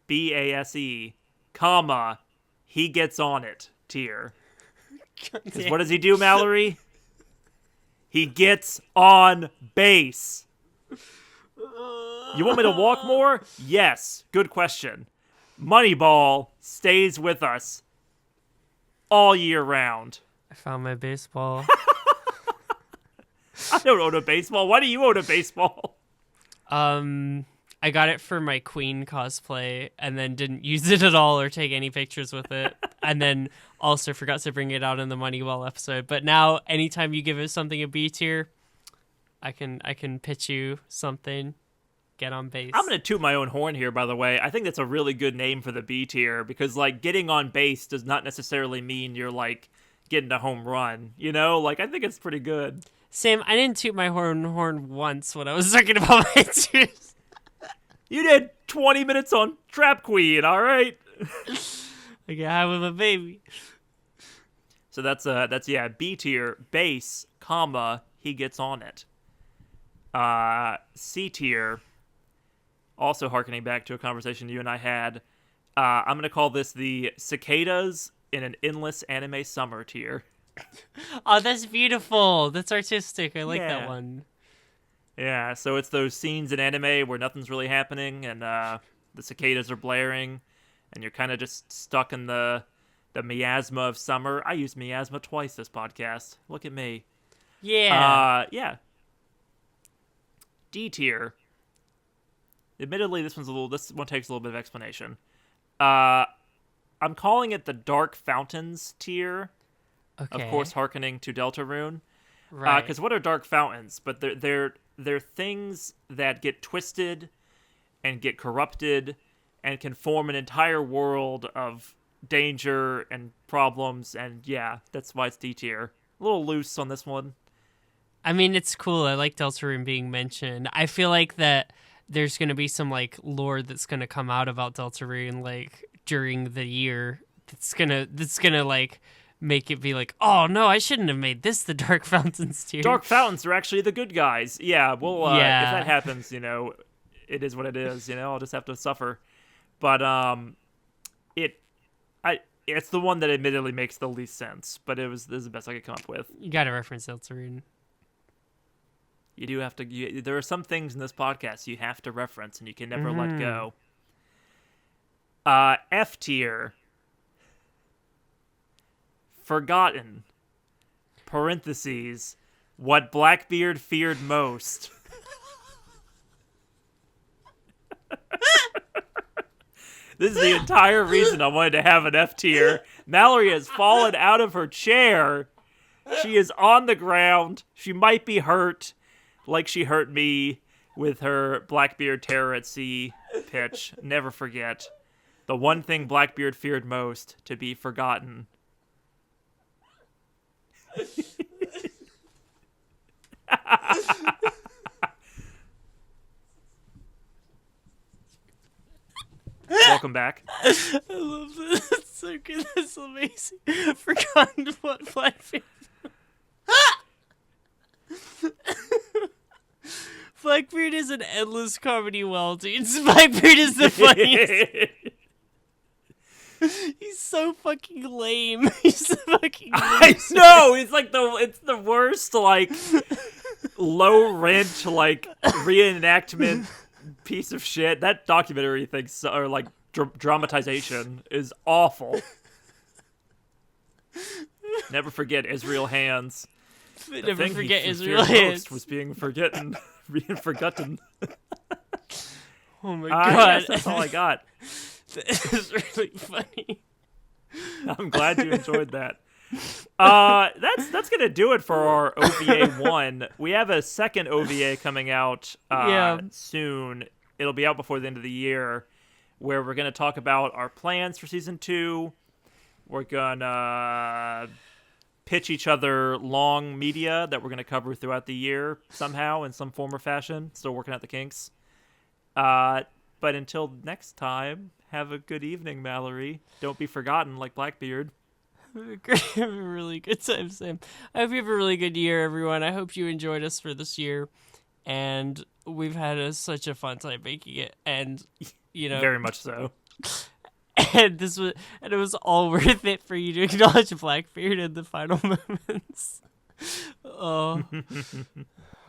BASE, comma, he gets on it tier. Because what does he do, Mallory? He gets on base. You want me to walk more? Yes. Good question. Moneyball stays with us all year round. I found my baseball. I don't own a baseball. Why do you own a baseball? I got it for my Queen cosplay and then didn't use it at all or take any pictures with it. And then also forgot to bring it out in the Moneyball episode. But now anytime you give it something a B tier, I can pitch you something. Get on base. I'm going to toot my own horn here, by the way. I think that's a really good name for the B tier because, like, getting on base does not necessarily mean you're, like, getting a home run. Like, I think it's pretty good. Sam, I didn't toot my horn once when I was talking about my tiers. You did 20 minutes on Trap Queen, all right? I get high with my baby. So that's B tier, base, comma, he gets on it. C tier, also harkening back to a conversation you and I had. I'm going to call this the Cicadas in an Endless Anime Summer tier. Oh, that's beautiful. That's artistic. I like that one. Yeah, so it's those scenes in anime where nothing's really happening and the cicadas are blaring and you're kind of just stuck in the miasma of summer. I used miasma twice this podcast. Look at me. Yeah. Yeah. D tier. Admittedly, this one takes a little bit of explanation. I'm calling it the Dark Fountains tier. Okay. Of course, hearkening to Deltarune. Right. Because what are dark fountains? But they're things that get twisted and get corrupted and can form an entire world of danger and problems. And yeah, that's why it's D tier. A little loose on this one. I mean, it's cool. I like Deltarune being mentioned. I feel like that there's going to be some like lore that's going to come out about Deltarune like during the year. That's gonna like make it be like, oh no, I shouldn't have made this the Dark Fountains tier. Dark Fountains are actually the good guys. Yeah, well, if that happens, it is what it is. I'll just have to suffer. But it's the one that admittedly makes the least sense. But this is the best I could come up with. You got to reference Deltarune. You do have to. There are some things in this podcast you have to reference, and you can never let go. F tier. Forgotten. Parentheses. What Blackbeard feared most. This is the entire reason I wanted to have an F tier. Mallory has fallen out of her chair. She is on the ground. She might be hurt, like she hurt me with her Blackbeard Terror at Sea pitch. Never forget. The one thing Blackbeard feared most, to be forgotten. Welcome back. I love this. It's so good. That's amazing. Forgotten what Blackbeard. Blackbeard is an endless comedy well, dude. Blackbeard is the funniest. He's so fucking lame. He's so fucking lame. I know. It's the worst low rent reenactment piece of shit. That documentary thing or dramatization is awful. Never forget Israel Hands. Never forget Israel Hands was being forgotten. Oh my god. Yes, that's all I got. That is really funny. I'm glad you enjoyed that. That's gonna do it for our OVA 1. We have a second OVA coming out soon. It'll be out before the end of the year, where we're gonna talk about our plans for season 2. We're gonna pitch each other long media that we're gonna cover throughout the year somehow in some form or fashion. Still working out the kinks. But until next time, have a good evening, Mallory. Don't be forgotten like Blackbeard. Have a really good time, Sam. I hope you have a really good year, everyone. I hope you enjoyed us for this year. And we've had such a fun time making it. And, very much so. And it was all worth it for you to acknowledge Blackbeard in the final moments. Oh.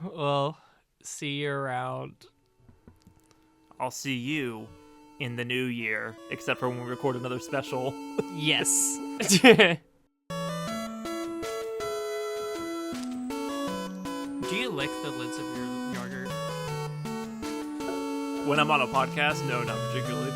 Well, see you around. I'll see you in the new year, except for when we record another special. Yes. Do you lick the lids of your yogurt? When I'm on a podcast? No, not particularly.